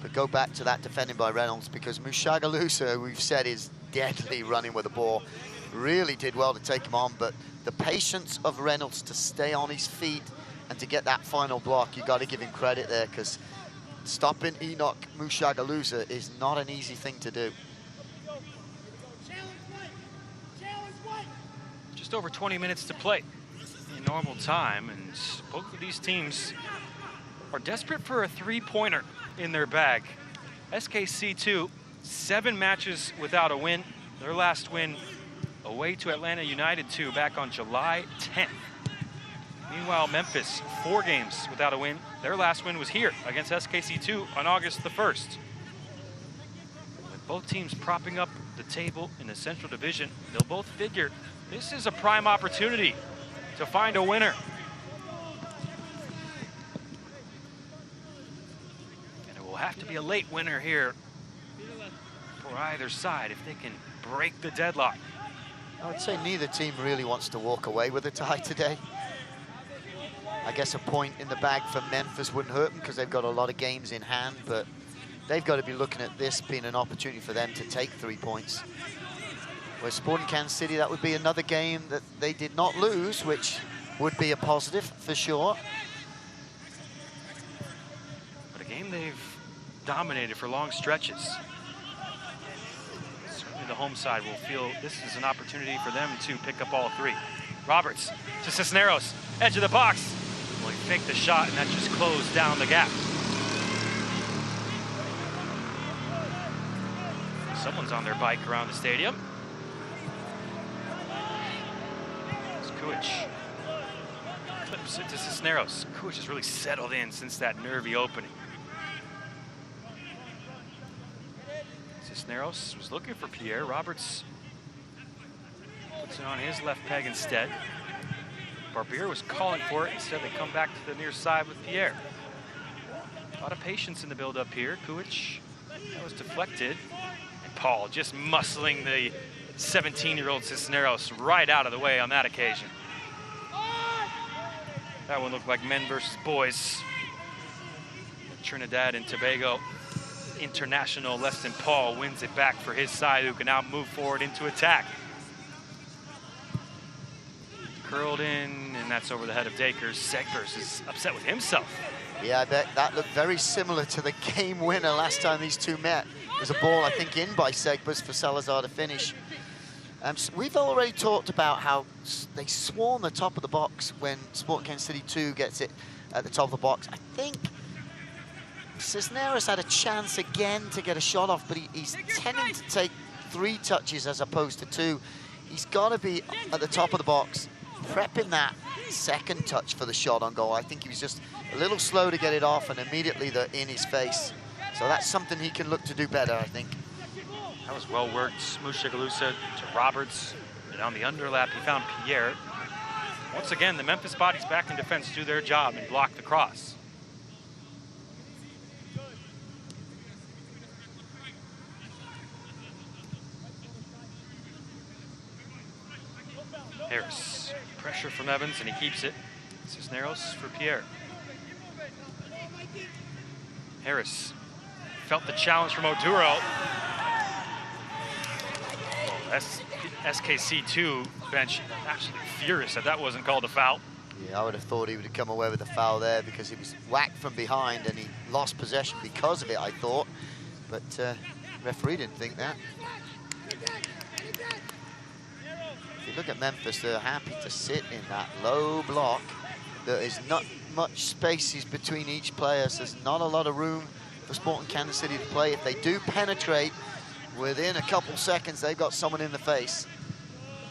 But go back to that defending by Reynolds, because Mushagalusa, we've said, is deadly running with the ball. Really did well to take him on, but the patience of Reynolds to stay on his feet and to get that final block, you got to give him credit there, because stopping Enoch Mushagalusa is not an easy thing to do. Just over 20 minutes to play in normal time, and both of these teams are desperate for a 3-pointer in their bag. SKC2, 7 matches without a win. Their last win away to Atlanta United 2 back on July 10th. Meanwhile, Memphis, 4 games without a win. Their last win was here against SKC2 on August the 1st. With both teams propping up the table in the Central Division, they'll both figure this is a prime opportunity to find a winner. And it will have to be a late winner here for either side if they can break the deadlock. I would say neither team really wants to walk away with a tie today. I guess a point in the bag for Memphis wouldn't hurt them, because they've got a lot of games in hand, but they've got to be looking at this being an opportunity for them to take 3 points. Where Sporting Kansas City, that would be another game that they did not lose, which would be a positive for sure. But a game they've dominated for long stretches. Certainly the home side will feel this is an opportunity for them to pick up all 3. Roberts to Cisneros, edge of the box. Well, he faked the shot, and that just closed down the gap. Someone's on their bike around the stadium. It's Kuich. Clips it to Cisneros. Kuich has really settled in since that nervy opening. Cisneros was looking for Pierre. Roberts puts it on his left peg instead. Barbier was calling for it. Instead, they come back to the near side with Pierre. A lot of patience in the build-up here. Kuich, that was deflected. And Paul just muscling the 17-year-old Cisneros right out of the way on that occasion. That one looked like men versus boys. Trinidad and Tobago international Leston Paul wins it back for his side, who can now move forward into attack. Curled in, and that's over the head of Dakers. Segbers is upset with himself. Yeah, I bet that looked very similar to the game winner last time these two met. There's a ball, I think, in by Segbers for Salazar to finish. So we've already talked about how they swarm the top of the box when Sporting Kansas City 2 gets it at the top of the box. I think Cisneros had a chance again to get a shot off, but he's tending to take 3 touches as opposed to 2. He's got to be at the top of the box, prepping that second touch for the shot on goal. I think he was just a little slow to get it off, and immediately they're in his face. So that's something he can look to do better, I think. That was well worked. Mushagalusa to Roberts, and on the underlap he found Pierre. Once again, the Memphis bodies back in defense do their job and block the cross. Harris, pressure from Evans, and he keeps it. Cisneros for Pierre. Harris felt the challenge from Oduro. Well, SKC2 bench absolutely furious that that wasn't called a foul. Yeah, I would have thought he would have come away with a foul there because he was whacked from behind and he lost possession because of it, I thought. But referee didn't think that. If you look at Memphis, they're happy to sit in that low block. There is not much spaces between each player, so there's not a lot of room for Sporting Kansas City to play. If they do penetrate, within a couple seconds, they've got someone in the face.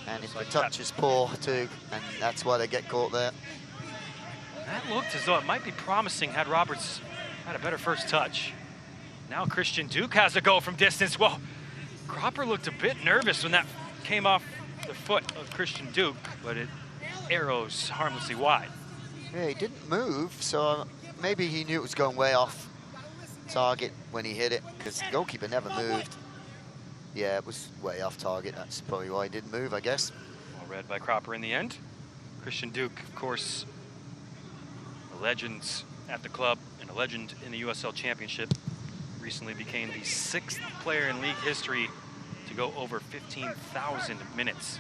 And if the touch is poor too, and that's why they get caught there. That looked as though it might be promising had Roberts had a better first touch. Now Christian Duke has a go from distance. Well, Cropper looked a bit nervous when that came off the foot of Christian Duke, but it arrows harmlessly wide. Yeah, he didn't move, so maybe he knew it was going way off target when he hit it, because the goalkeeper never moved. Yeah, it was way off target. That's probably why he didn't move, I guess. Well read by Cropper in the end. Christian Duke, of course, a legend at the club and a legend in the USL Championship. Recently became the 6th player in league history to go over 15,000 minutes.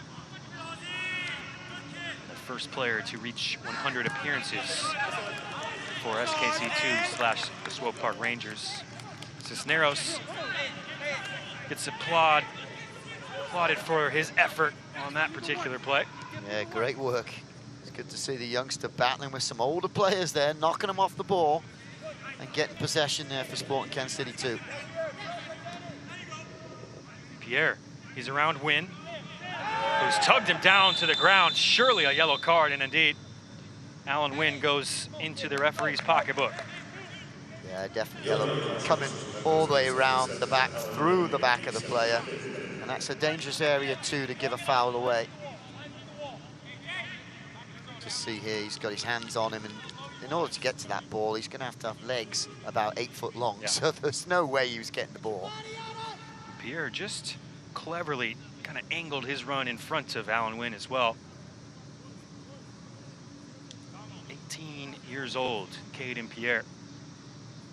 The first player to reach 100 appearances for SKC2 / the Swope Park Rangers. Cisneros gets applauded for his effort on that particular play. Yeah, great work. It's good to see the youngster battling with some older players there, knocking them off the ball and getting possession there for Sporting Kansas City 2. Pierre, he's around Wynn, who's tugged him down to the ground. Surely a yellow card, and indeed, Alan Wynn goes into the referee's pocketbook. Yeah, definitely yellow, coming all the way around the back, through the back of the player. And that's a dangerous area too to give a foul away. Just see here, he's got his hands on him, and in order to get to that ball, he's gonna have to have legs about 8 foot long. Yeah. So there's no way he was getting the ball. Pierre just cleverly kind of angled his run in front of Alan Wynn as well. 18 years old, Caden Pierre.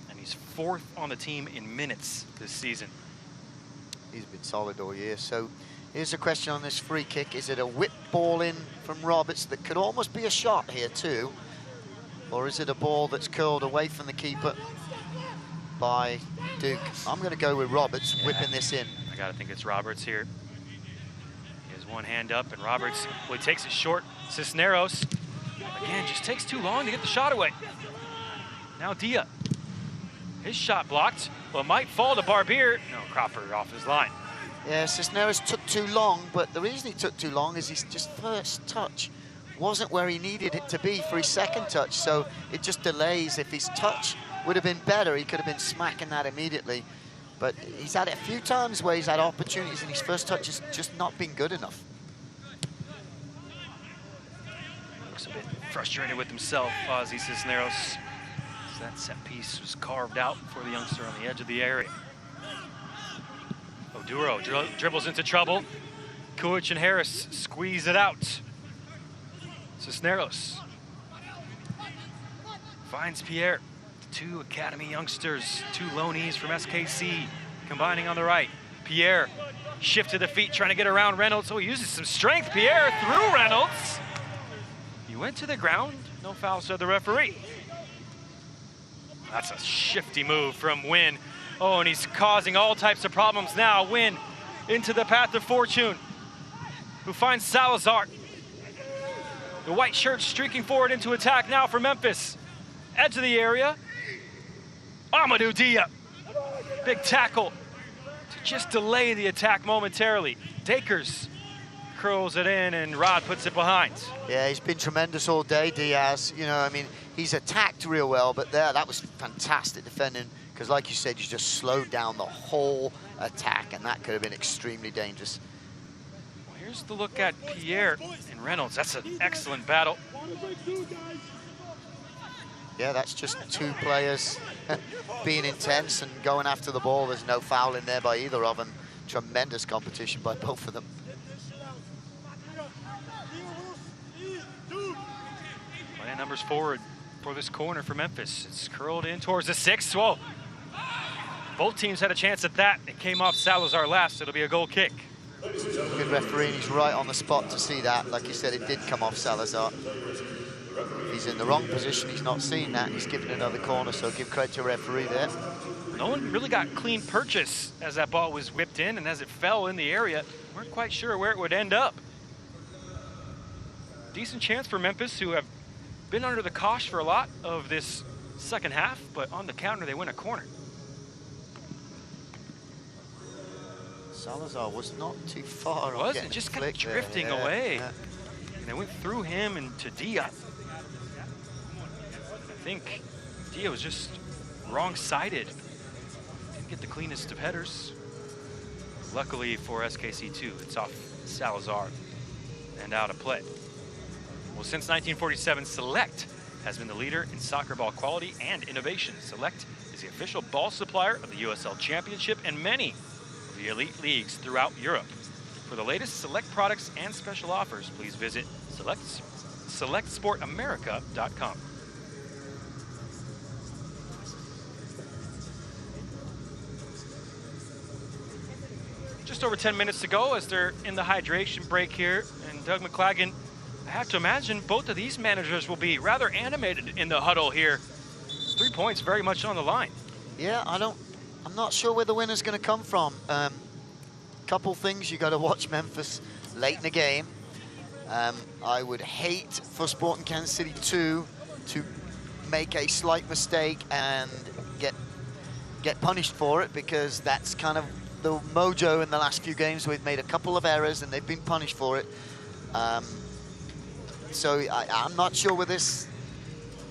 And he's 4th on the team in minutes this season. He's been solid all year. So here's a question on this free kick. Is it a whip ball in from Roberts that could almost be a shot here too? Or is it a ball that's curled away from the keeper by Duke? I'm going to go with Roberts whipping this in. I got to think it's Roberts here. He has one hand up, and Roberts, well, he takes it short. Cisneros, again, just takes too long to get the shot away. Now Dia. His shot blocked. Well, it might fall to Barbier. No, Cropper off his line. Yeah, Cisneros took too long, but the reason he took too long is his just first touch wasn't where he needed it to be for his second touch, so it just delays. If his touch would have been better, he could have been smacking that immediately. But he's had it a few times where he's had opportunities and his first touch has just not been good enough. Looks a bit frustrated with himself, Ozzy Cisneros. So that set piece was carved out for the youngster on the edge of the area. Oduro dribbles into trouble. Kulich and Harris squeeze it out. Cisneros finds Pierre. Two academy youngsters, two loanees from SKC combining on the right. Pierre shift to the feet, trying to get around Reynolds. Oh, he uses some strength. Pierre through Reynolds. He went to the ground. No foul, said the referee. That's a shifty move from Wynn. Oh, and he's causing all types of problems now. Wynn into the path of fortune, who finds Salazar. The white shirt streaking forward into attack now for Memphis. Edge of the area. Amadou Dia. Big tackle to just delay the attack momentarily. Dakers curls it in and Rod puts it behind. Yeah, he's been tremendous all day, Diaz. You know, I mean, he's attacked real well, but that was fantastic defending, because like you said, you just slowed down the whole attack, and that could have been extremely dangerous. Well, here's the look at Pierre and Reynolds. That's an excellent battle. Yeah, that's just two players being intense and going after the ball. There's no foul in there by either of them. Tremendous competition by both of them. Plenty of numbers forward for this corner for Memphis. It's curled in towards the 6. Whoa. Both teams had a chance at that. It came off Salazar last. It'll be a goal kick. Good referee. He's right on the spot to see that. Like you said, it did come off Salazar. He's in the wrong position. He's not seen that. He's given another corner, so give credit to the referee there. No one really got clean purchase as that ball was whipped in, and as it fell in the area, weren't quite sure where it would end up. Decent chance for Memphis, who have been under the cosh for a lot of this second half, but on the counter, they win a corner. Salazar was not too far. It wasn't, just kind of drifting away. Yeah. And they went through him and to Dia. I think Dia was just wrong-sided. Didn't get the cleanest of headers. Luckily for SKC2, it's off Salazar and out of play. Well, since 1947, Select has been the leader in soccer ball quality and innovation. Select is the official ball supplier of the USL Championship and many of the elite leagues throughout Europe. For the latest Select products and special offers, please visit selectsportamerica.com. Just over 10 minutes to go as they're in the hydration break here. And Doug McClagan, I have to imagine both of these managers will be rather animated in the huddle here. 3 points very much on the line. Yeah, I'm not sure where the winner's going to come from. Couple things you got to watch Memphis late in the game. I would hate for Sporting Kansas City 2 to make a slight mistake and get punished for it, because that's kind of the mojo in the last few games. We've made a couple of errors and they've been punished for it. So I'm not sure where this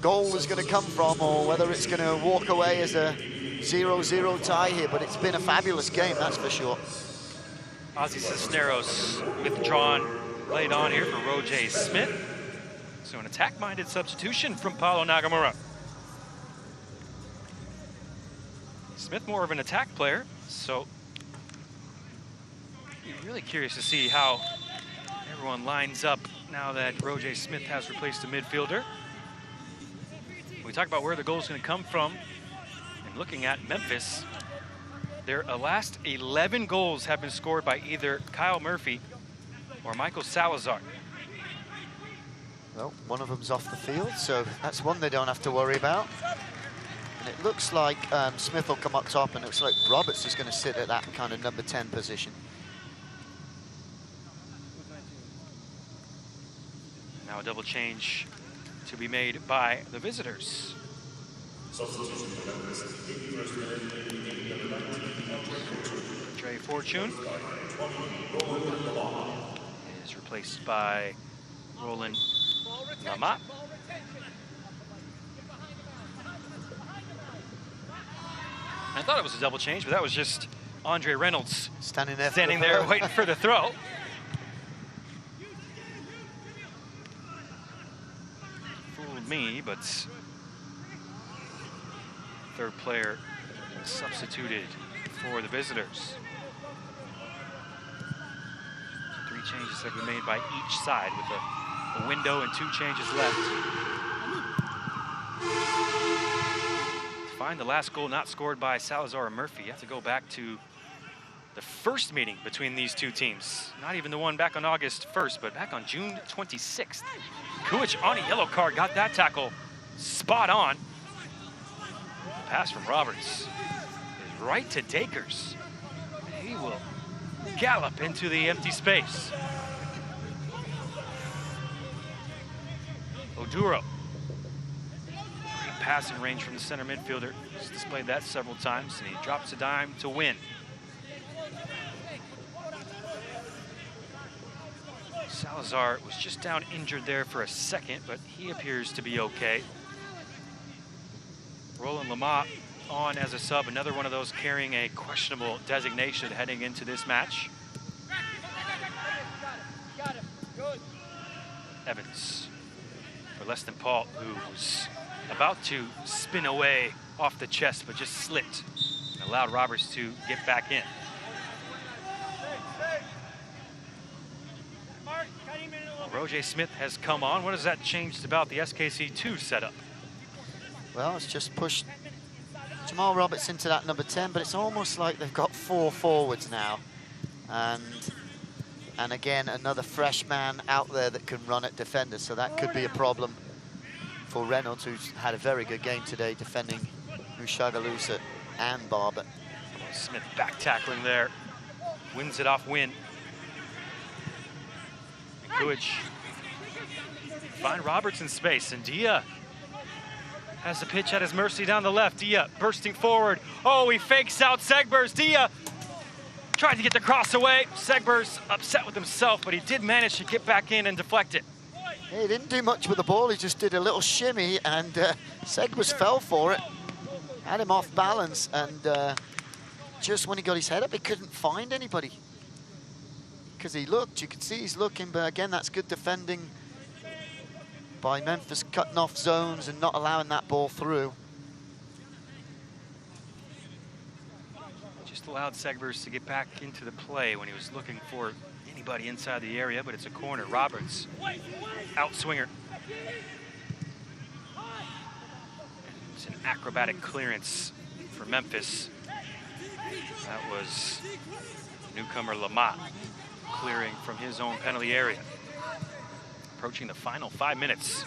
goal is going to come from, or whether it's going to walk away as a 0-0 tie here, but it's been a fabulous game, that's for sure. Ozzy Cisneros withdrawn, laid on here for Roger Smith. So an attack-minded substitution from Paulo Nagamura. Smith more of an attack player, so really curious to see how everyone lines up now that Roger Smith has replaced the midfielder. We talk about where the goal is going to come from, and looking at Memphis, their last 11 goals have been scored by either Kyle Murphy or Michael Salazar. Well, one of them's off the field, so that's one they don't have to worry about. And it looks like Smith will come up top, and it looks like Roberts is going to sit at that kind of number 10 position. Now a double change to be made by the visitors. Trey Fortune is replaced by Roland Lama. I thought it was a double change, but that was just Andre Reynolds standing there waiting for the throw. Fooled me, but third player substituted for the visitors. 3 changes have been made by each side with a window and 2 changes left. To find the last goal not scored by Salazar or Murphy, you have to go back to the first meeting between these two teams. Not even the one back on August 1st, but back on June 26th. Kuich on a yellow card, got that tackle spot on. Pass from Roberts is right to Dakers. He will gallop into the empty space. Oduro. Great passing range from the center midfielder. He's displayed that several times, and he drops a dime to win. Salazar was just down injured there for a second, but he appears to be okay. Roland Lamott on as a sub, another one of those carrying a questionable designation heading into this match. Evans for less than Paul, who was about to spin away off the chest, but just slipped and allowed Roberts to get back in. Roger Smith has come on. What has that changed about the SKC2 setup? Well, it's just pushed Jamal Roberts into that number 10, but it's almost like they've got 4 forwards now. And again, another fresh man out there that can run at defenders, so that could be a problem for Reynolds, who's had a very good game today defending Mushagalusa and Barber. Smith back tackling there. Wins it off Win. Kuich find Roberts in space, and Dia has the pitch at his mercy down the left. Dia bursting forward. Oh, he fakes out Segbers. Dia tried to get the cross away. Segbers upset with himself, but he did manage to get back in and deflect it. Yeah, he didn't do much with the ball. He just did a little shimmy, and Segbers fell for it. Had him off balance, and just when he got his head up, he couldn't find anybody. Because he looked, you could see he's looking, but again, that's good defending by Memphis, cutting off zones and not allowing that ball through. Just allowed Segbers to get back into the play when he was looking for anybody inside the area, but it's a corner. Roberts, outswinger. It's an acrobatic clearance for Memphis. That was newcomer Lamott clearing from his own penalty area. Approaching the final 5 minutes.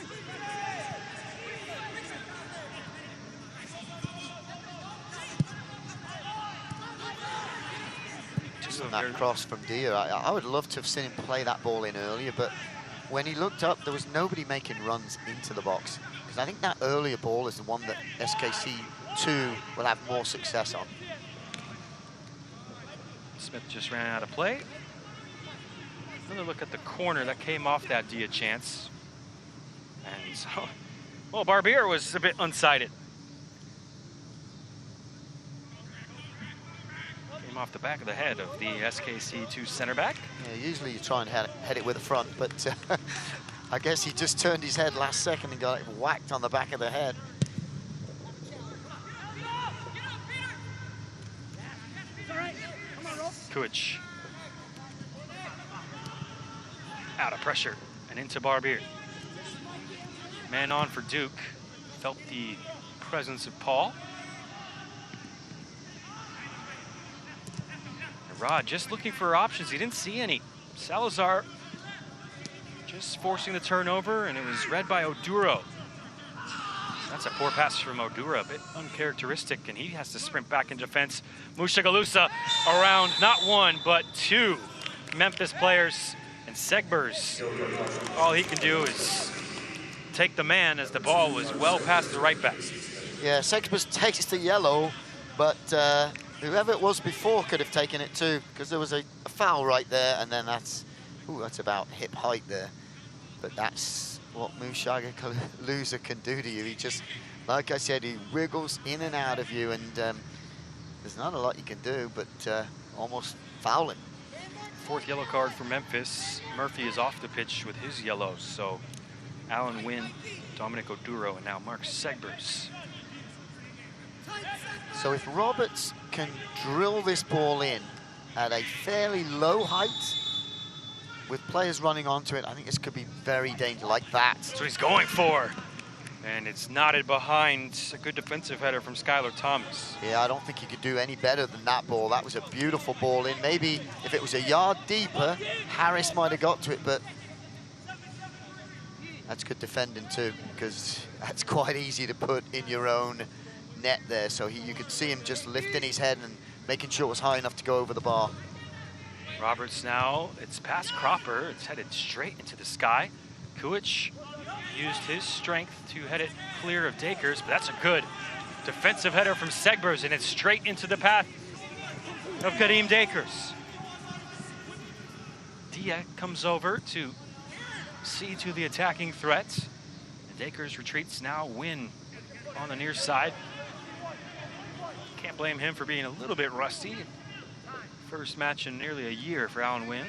Just on that cross from Dia, I would love to have seen him play that ball in earlier, but when he looked up, there was nobody making runs into the box. Because I think that earlier ball is the one that SKC2 will have more success on. Smith just ran out of play. Another look at the corner that came off that Dia chance. And so, well, Barbier was a bit unsighted. Came off the back of the head of the SKC2 center back. Yeah, usually you try and head it with the front, but I guess he just turned his head last second and got it whacked on the back of the head. Kuich. Out of pressure and into Barbier. Man on for Duke. Felt the presence of Paul. And Rod just looking for options. He didn't see any. Salazar just forcing the turnover, and it was read by Oduro. That's a poor pass from Oduro, a bit uncharacteristic, and he has to sprint back in defense. Mushagalusa around not 1, but 2 Memphis players. And Segbers, all he can do is take the man as the ball was well past the right back. Yeah, Segbers takes the yellow, but whoever it was before could have taken it too, because there was a foul right there, and then that's about hip height there. But that's what Mushagalusa can do to you. He just, like I said, he wriggles in and out of you, and there's not a lot you can do, but almost fouling. Fourth yellow card for Memphis. Murphy is off the pitch with his yellows. So Alan Wynn, Dominic Oduro, and now Mark Segbers. So if Roberts can drill this ball in at a fairly low height with players running onto it, I think this could be very dangerous like that. That's what he's going for. And it's knotted behind. A good defensive header from Skylar Thomas. Yeah, I don't think he could do any better than that ball. That was a beautiful ball in. Maybe if it was a yard deeper, Harris might have got to it, but that's good defending too, because that's quite easy to put in your own net there. So you could see him just lifting his head and making sure it was high enough to go over the bar. Roberts now, it's past Cropper. It's headed straight into the sky. Kuich used his strength to head it clear of Dakers, but that's a good defensive header from Segbers, and it's straight into the path of Kareem Dakers. Dia comes over to see to the attacking threat. And Dakers retreats now. Win on the near side. Can't blame him for being a little bit rusty. First match in nearly a year for Alan Wynn.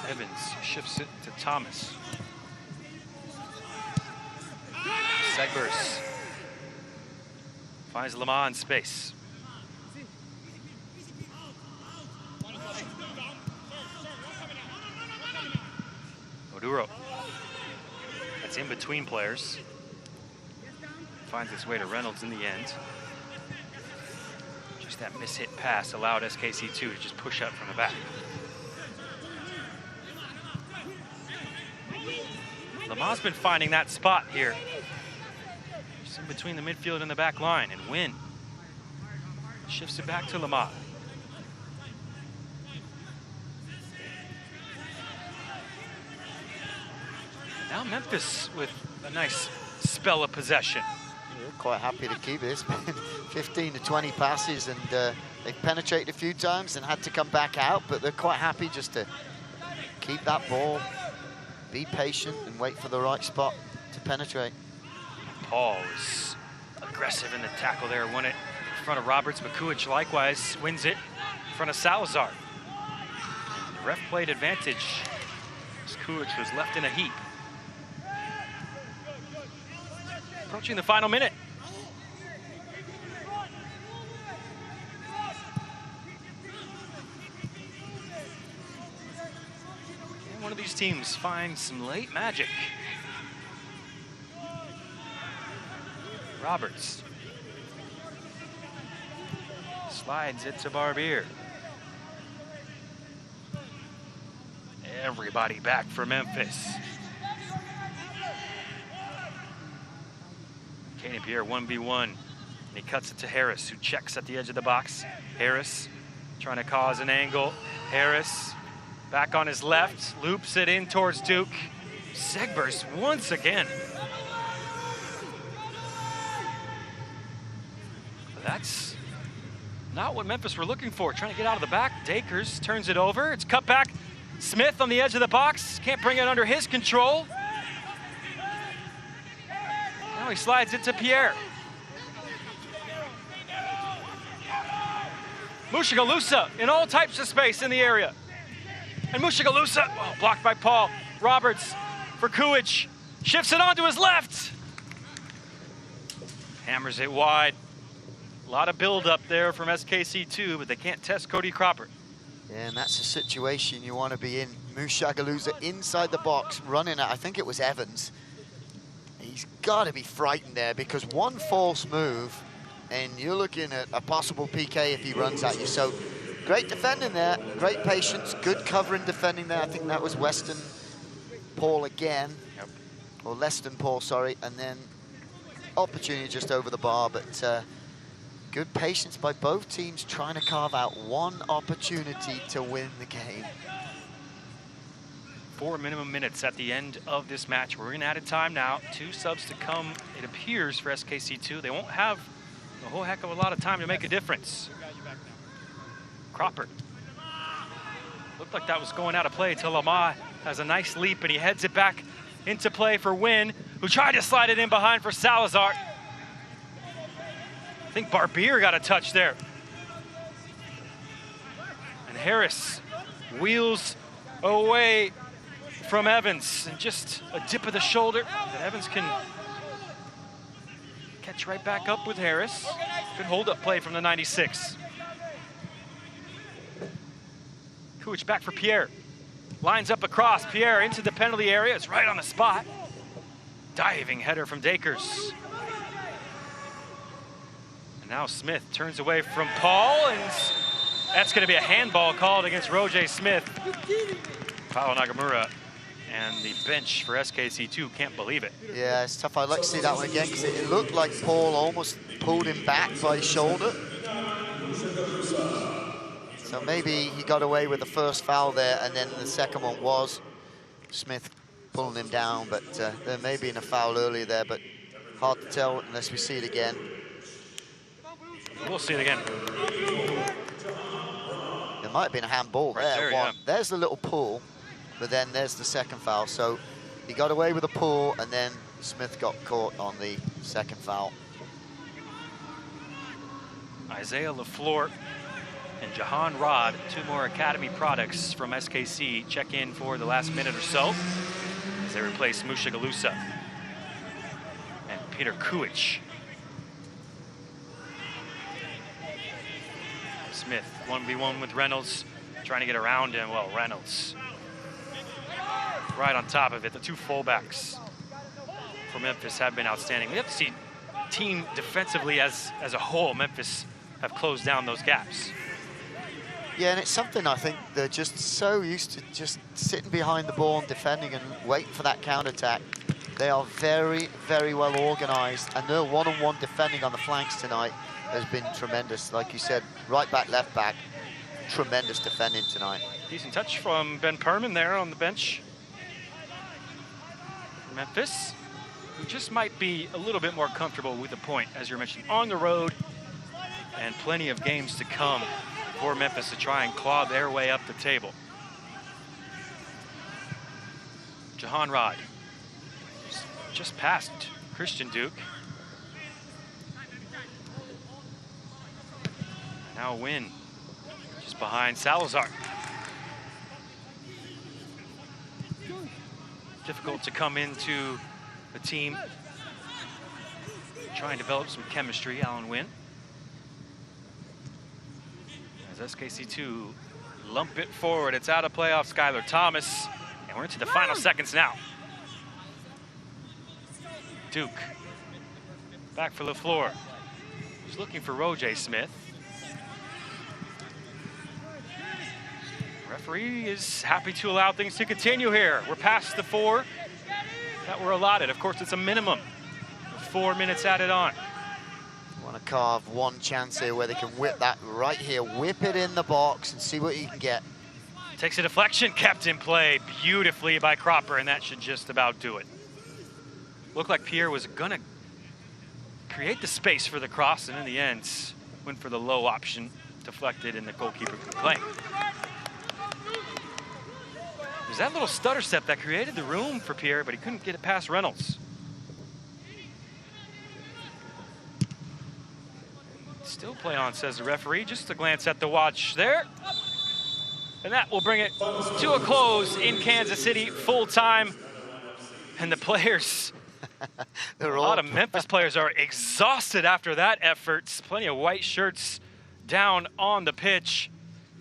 Evans shifts it to Thomas. Segbers finds Lamar in space. Oduro. That's in between players. Finds its way to Reynolds in the end. Just that mishit pass allowed SKC2 to just push up from the back. Lamar's been finding that spot here. Just in between the midfield and the back line, and Wynn shifts it back to Lamar. Now Memphis with a nice spell of possession. They're quite happy to keep this. 15 to 20 passes, and they penetrated a few times and had to come back out, but they're quite happy just to keep that ball, be patient, and wait for the right spot to penetrate. Paul is aggressive in the tackle there, won it in front of Roberts. Makuich likewise wins it in front of Salazar. The ref played advantage as Kuich was left in a heap. Approaching the final minute. Can one of these teams find some late magic? Roberts slides it to Barbier. Everybody back for Memphis. Kaden Pierre 1v1, and he cuts it to Harris, who checks at the edge of the box. Harris trying to cause an angle. Harris back on his left, loops it in towards Duke. Segbers once again. That's not what Memphis were looking for. Trying to get out of the back. Dakers turns it over. It's cut back. Smith on the edge of the box. Can't bring it under his control. Now he slides it to Pierre. Mushagalusa in all types of space in the area. And Mushagalusa, blocked by Paul. Roberts for Kuich. Shifts it onto his left. Hammers it wide. A lot of build up there from SKC2, but they can't test Cody Cropper. Yeah, and that's a situation you want to be in. Mushagalusa inside the box, running at, I think it was Evans. He's got to be frightened there, because one false move and you're looking at a possible PK if he runs at you. So great defending there, great patience, good covering defending there. I think that was Weston Paul again. Yep. Or Leston Paul, sorry. And then opportunity just over the bar, but good patience by both teams trying to carve out one opportunity to win the game. 4 minimum minutes at the end of this match. We're in added time now. 2 subs to come, it appears, for SKC2. They won't have a whole heck of a lot of time to make a difference. Cropper. Looked like that was going out of play till Lamar has a nice leap and he heads it back into play for Wynn, who tried to slide it in behind for Salazar. I think Barbier got a touch there. And Harris wheels away from Evans, and just a dip of the shoulder that Evans can catch right back up with Harris. Good hold-up play from the 96. Kuich back for Pierre. Lines up across. Pierre into the penalty area. It's right on the spot. Diving header from Dakers. And now Smith turns away from Paul, and that's going to be a handball called against Roger Smith. Paolo Nagamura and the bench for SKC2 can't believe it. Yeah, it's tough. I'd like to see that one again because it looked like Paul almost pulled him back by his shoulder. So maybe he got away with the first foul there, and then the second one was Smith pulling him down, but there may be a foul earlier there, but hard to tell unless we see it again. We'll see it again. There might have been a handball Right there. there, yeah. There's the little pull, but then there's the second foul. So he got away with a pull, and then Smith got caught on the second foul. Isaiah LaFleur and Jahan Rod, two more academy products from SKC, check in for the last minute or so as they replace Musha Galusa and Peter Kuich. Smith 1v1 with Reynolds, trying to get around him. Well, Reynolds right on top of it. The two fullbacks for Memphis have been outstanding. We have to see team defensively as a whole, Memphis have closed down those gaps. Yeah, and it's something I think they're just so used to just sitting behind the ball and defending and waiting for that counter-attack. They are very, very well organized, and their one-on-one defending on the flanks tonight has been tremendous. Like you said, right back, left back, tremendous defending tonight. Decent touch from Ben Perman there on the bench. Memphis, who just might be a little bit more comfortable with the point, as you mentioned, on the road, and plenty of games to come for Memphis to try and claw their way up the table. Jahan Rod, just past Christian Duke. Now Wynn, just behind Salazar. Difficult to come into the team, try and develop some chemistry, Alan Wynn. As SKC2 lump it forward, it's out of playoff, Skylar Thomas, and we're into the final seconds now. Duke, back for LaFleur. He's looking for Roger Smith. Referee is happy to allow things to continue here. We're past the 4 that were allotted. Of course, it's a minimum of 4 minutes added on. Want to carve one chance here where they can whip that right here, whip it in the box and see what you can get. Takes a deflection, kept in play beautifully by Cropper, and that should just about do it. Looked like Pierre was gonna create the space for the cross, and in the end, went for the low option, deflected, and the goalkeeper could play. There's that little stutter step that created the room for Pierre, but he couldn't get it past Reynolds. Still play on, says the referee. Just a glance at the watch there. And that will bring it to a close in Kansas City, full time. And the players, a lot of Memphis players are exhausted after that effort. Plenty of white shirts down on the pitch.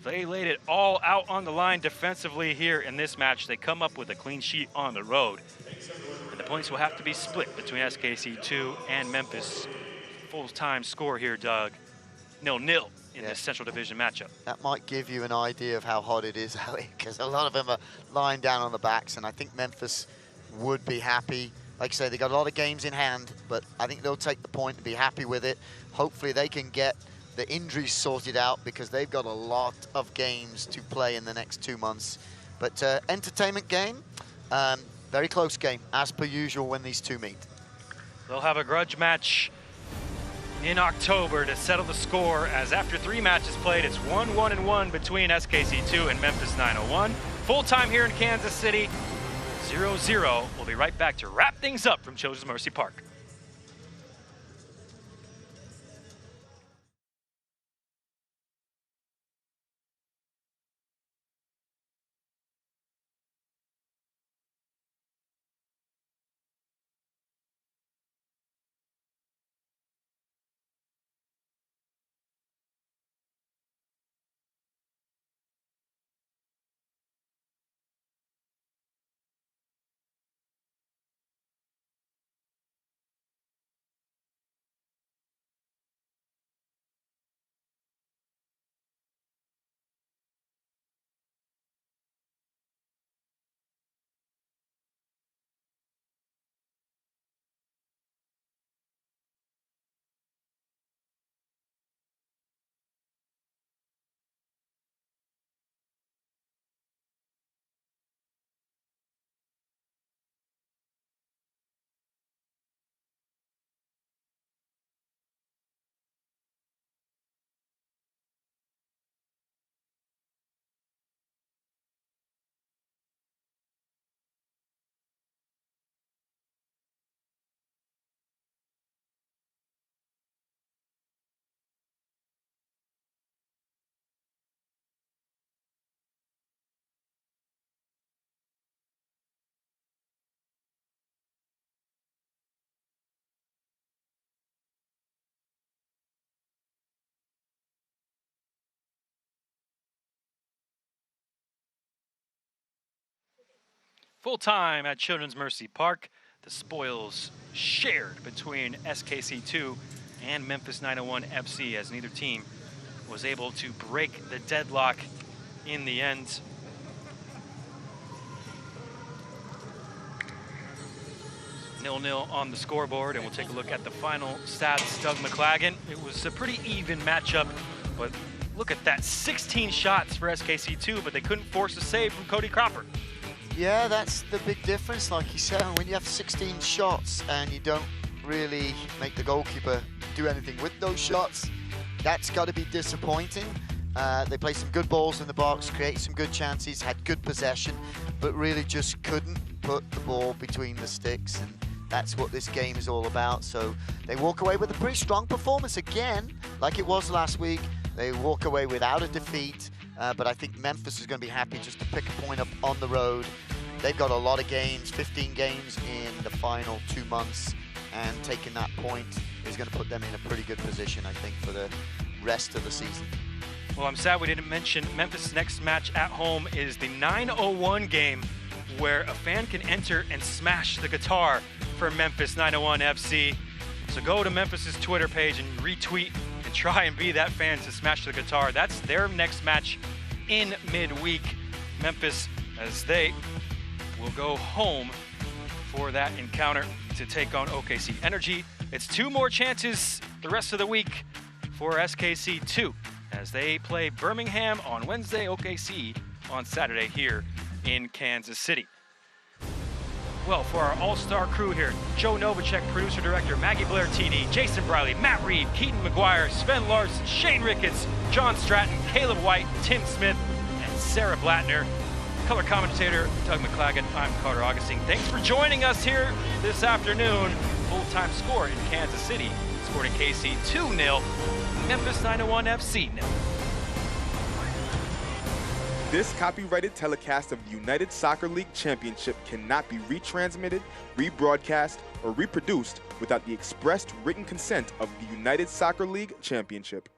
They laid it all out on the line defensively here in this match. They come up with a clean sheet on the road. And the points will have to be split between SKC2 and Memphis. Full-time score here, Doug. 0-0 in this Central Division matchup. That might give you an idea of how hot it is out here, because a lot of them are lying down on the backs, and I think Memphis would be happy. Like I say, they got a lot of games in hand, but I think they'll take the point and be happy with it. Hopefully they can get the injuries sorted out, because they've got a lot of games to play in the next 2 months. But entertainment game, very close game, as per usual when these two meet. They'll have a grudge match in October to settle the score, as after 3 matches played, it's 1-1-1 between SKC2 and Memphis 901. Full time here in Kansas City. 0-0. We'll be right back to wrap things up from Children's Mercy Park. Full time at Children's Mercy Park. The spoils shared between SKC2 and Memphis 901 FC, as neither team was able to break the deadlock in the end. Nil-nil on the scoreboard, and we'll take a look at the final stats. Doug McLagan, it was a pretty even matchup, but look at that, 16 shots for SKC2, but they couldn't force a save from Cody Cropper. Yeah, that's the big difference, like you said. When you have 16 shots and you don't really make the goalkeeper do anything with those shots, that's got to be disappointing. They played some good balls in the box, created some good chances, had good possession, but really just couldn't put the ball between the sticks, and that's what this game is all about. So they walk away with a pretty strong performance again, like it was last week. They walk away without a defeat. But I think Memphis is going to be happy just to pick a point up on the road. They've got a lot of games, 15 games in the final 2 months, and taking that point is going to put them in a pretty good position, I think, for the rest of the season. Well, I'm sad we didn't mention Memphis' next match at home is the 901 game, where a fan can enter and smash the guitar for Memphis 901 FC. So go to Memphis' Twitter page and retweet and try and be that fan to smash the guitar. That's their next match in midweek. Memphis, as they will go home for that encounter to take on OKC Energy. It's 2 more chances the rest of the week for SKC2 as they play Birmingham on Wednesday, OKC on Saturday here in Kansas City. Well, for our all-star crew here, Joe Novacek, producer-director, Maggie Blair, TD, Jason Briley, Matt Reed, Keaton McGuire, Sven Larson, Shane Ricketts, John Stratton, Caleb White, Tim Smith, and Sarah Blattner. Color commentator, Doug McLagan. I'm Carter Augustine. Thanks for joining us here this afternoon. Full-time score in Kansas City. Sporting KC 2-0, Memphis 901 FC 0. This copyrighted telecast of the United Soccer League Championship cannot be retransmitted, rebroadcast, or reproduced without the expressed written consent of the United Soccer League Championship.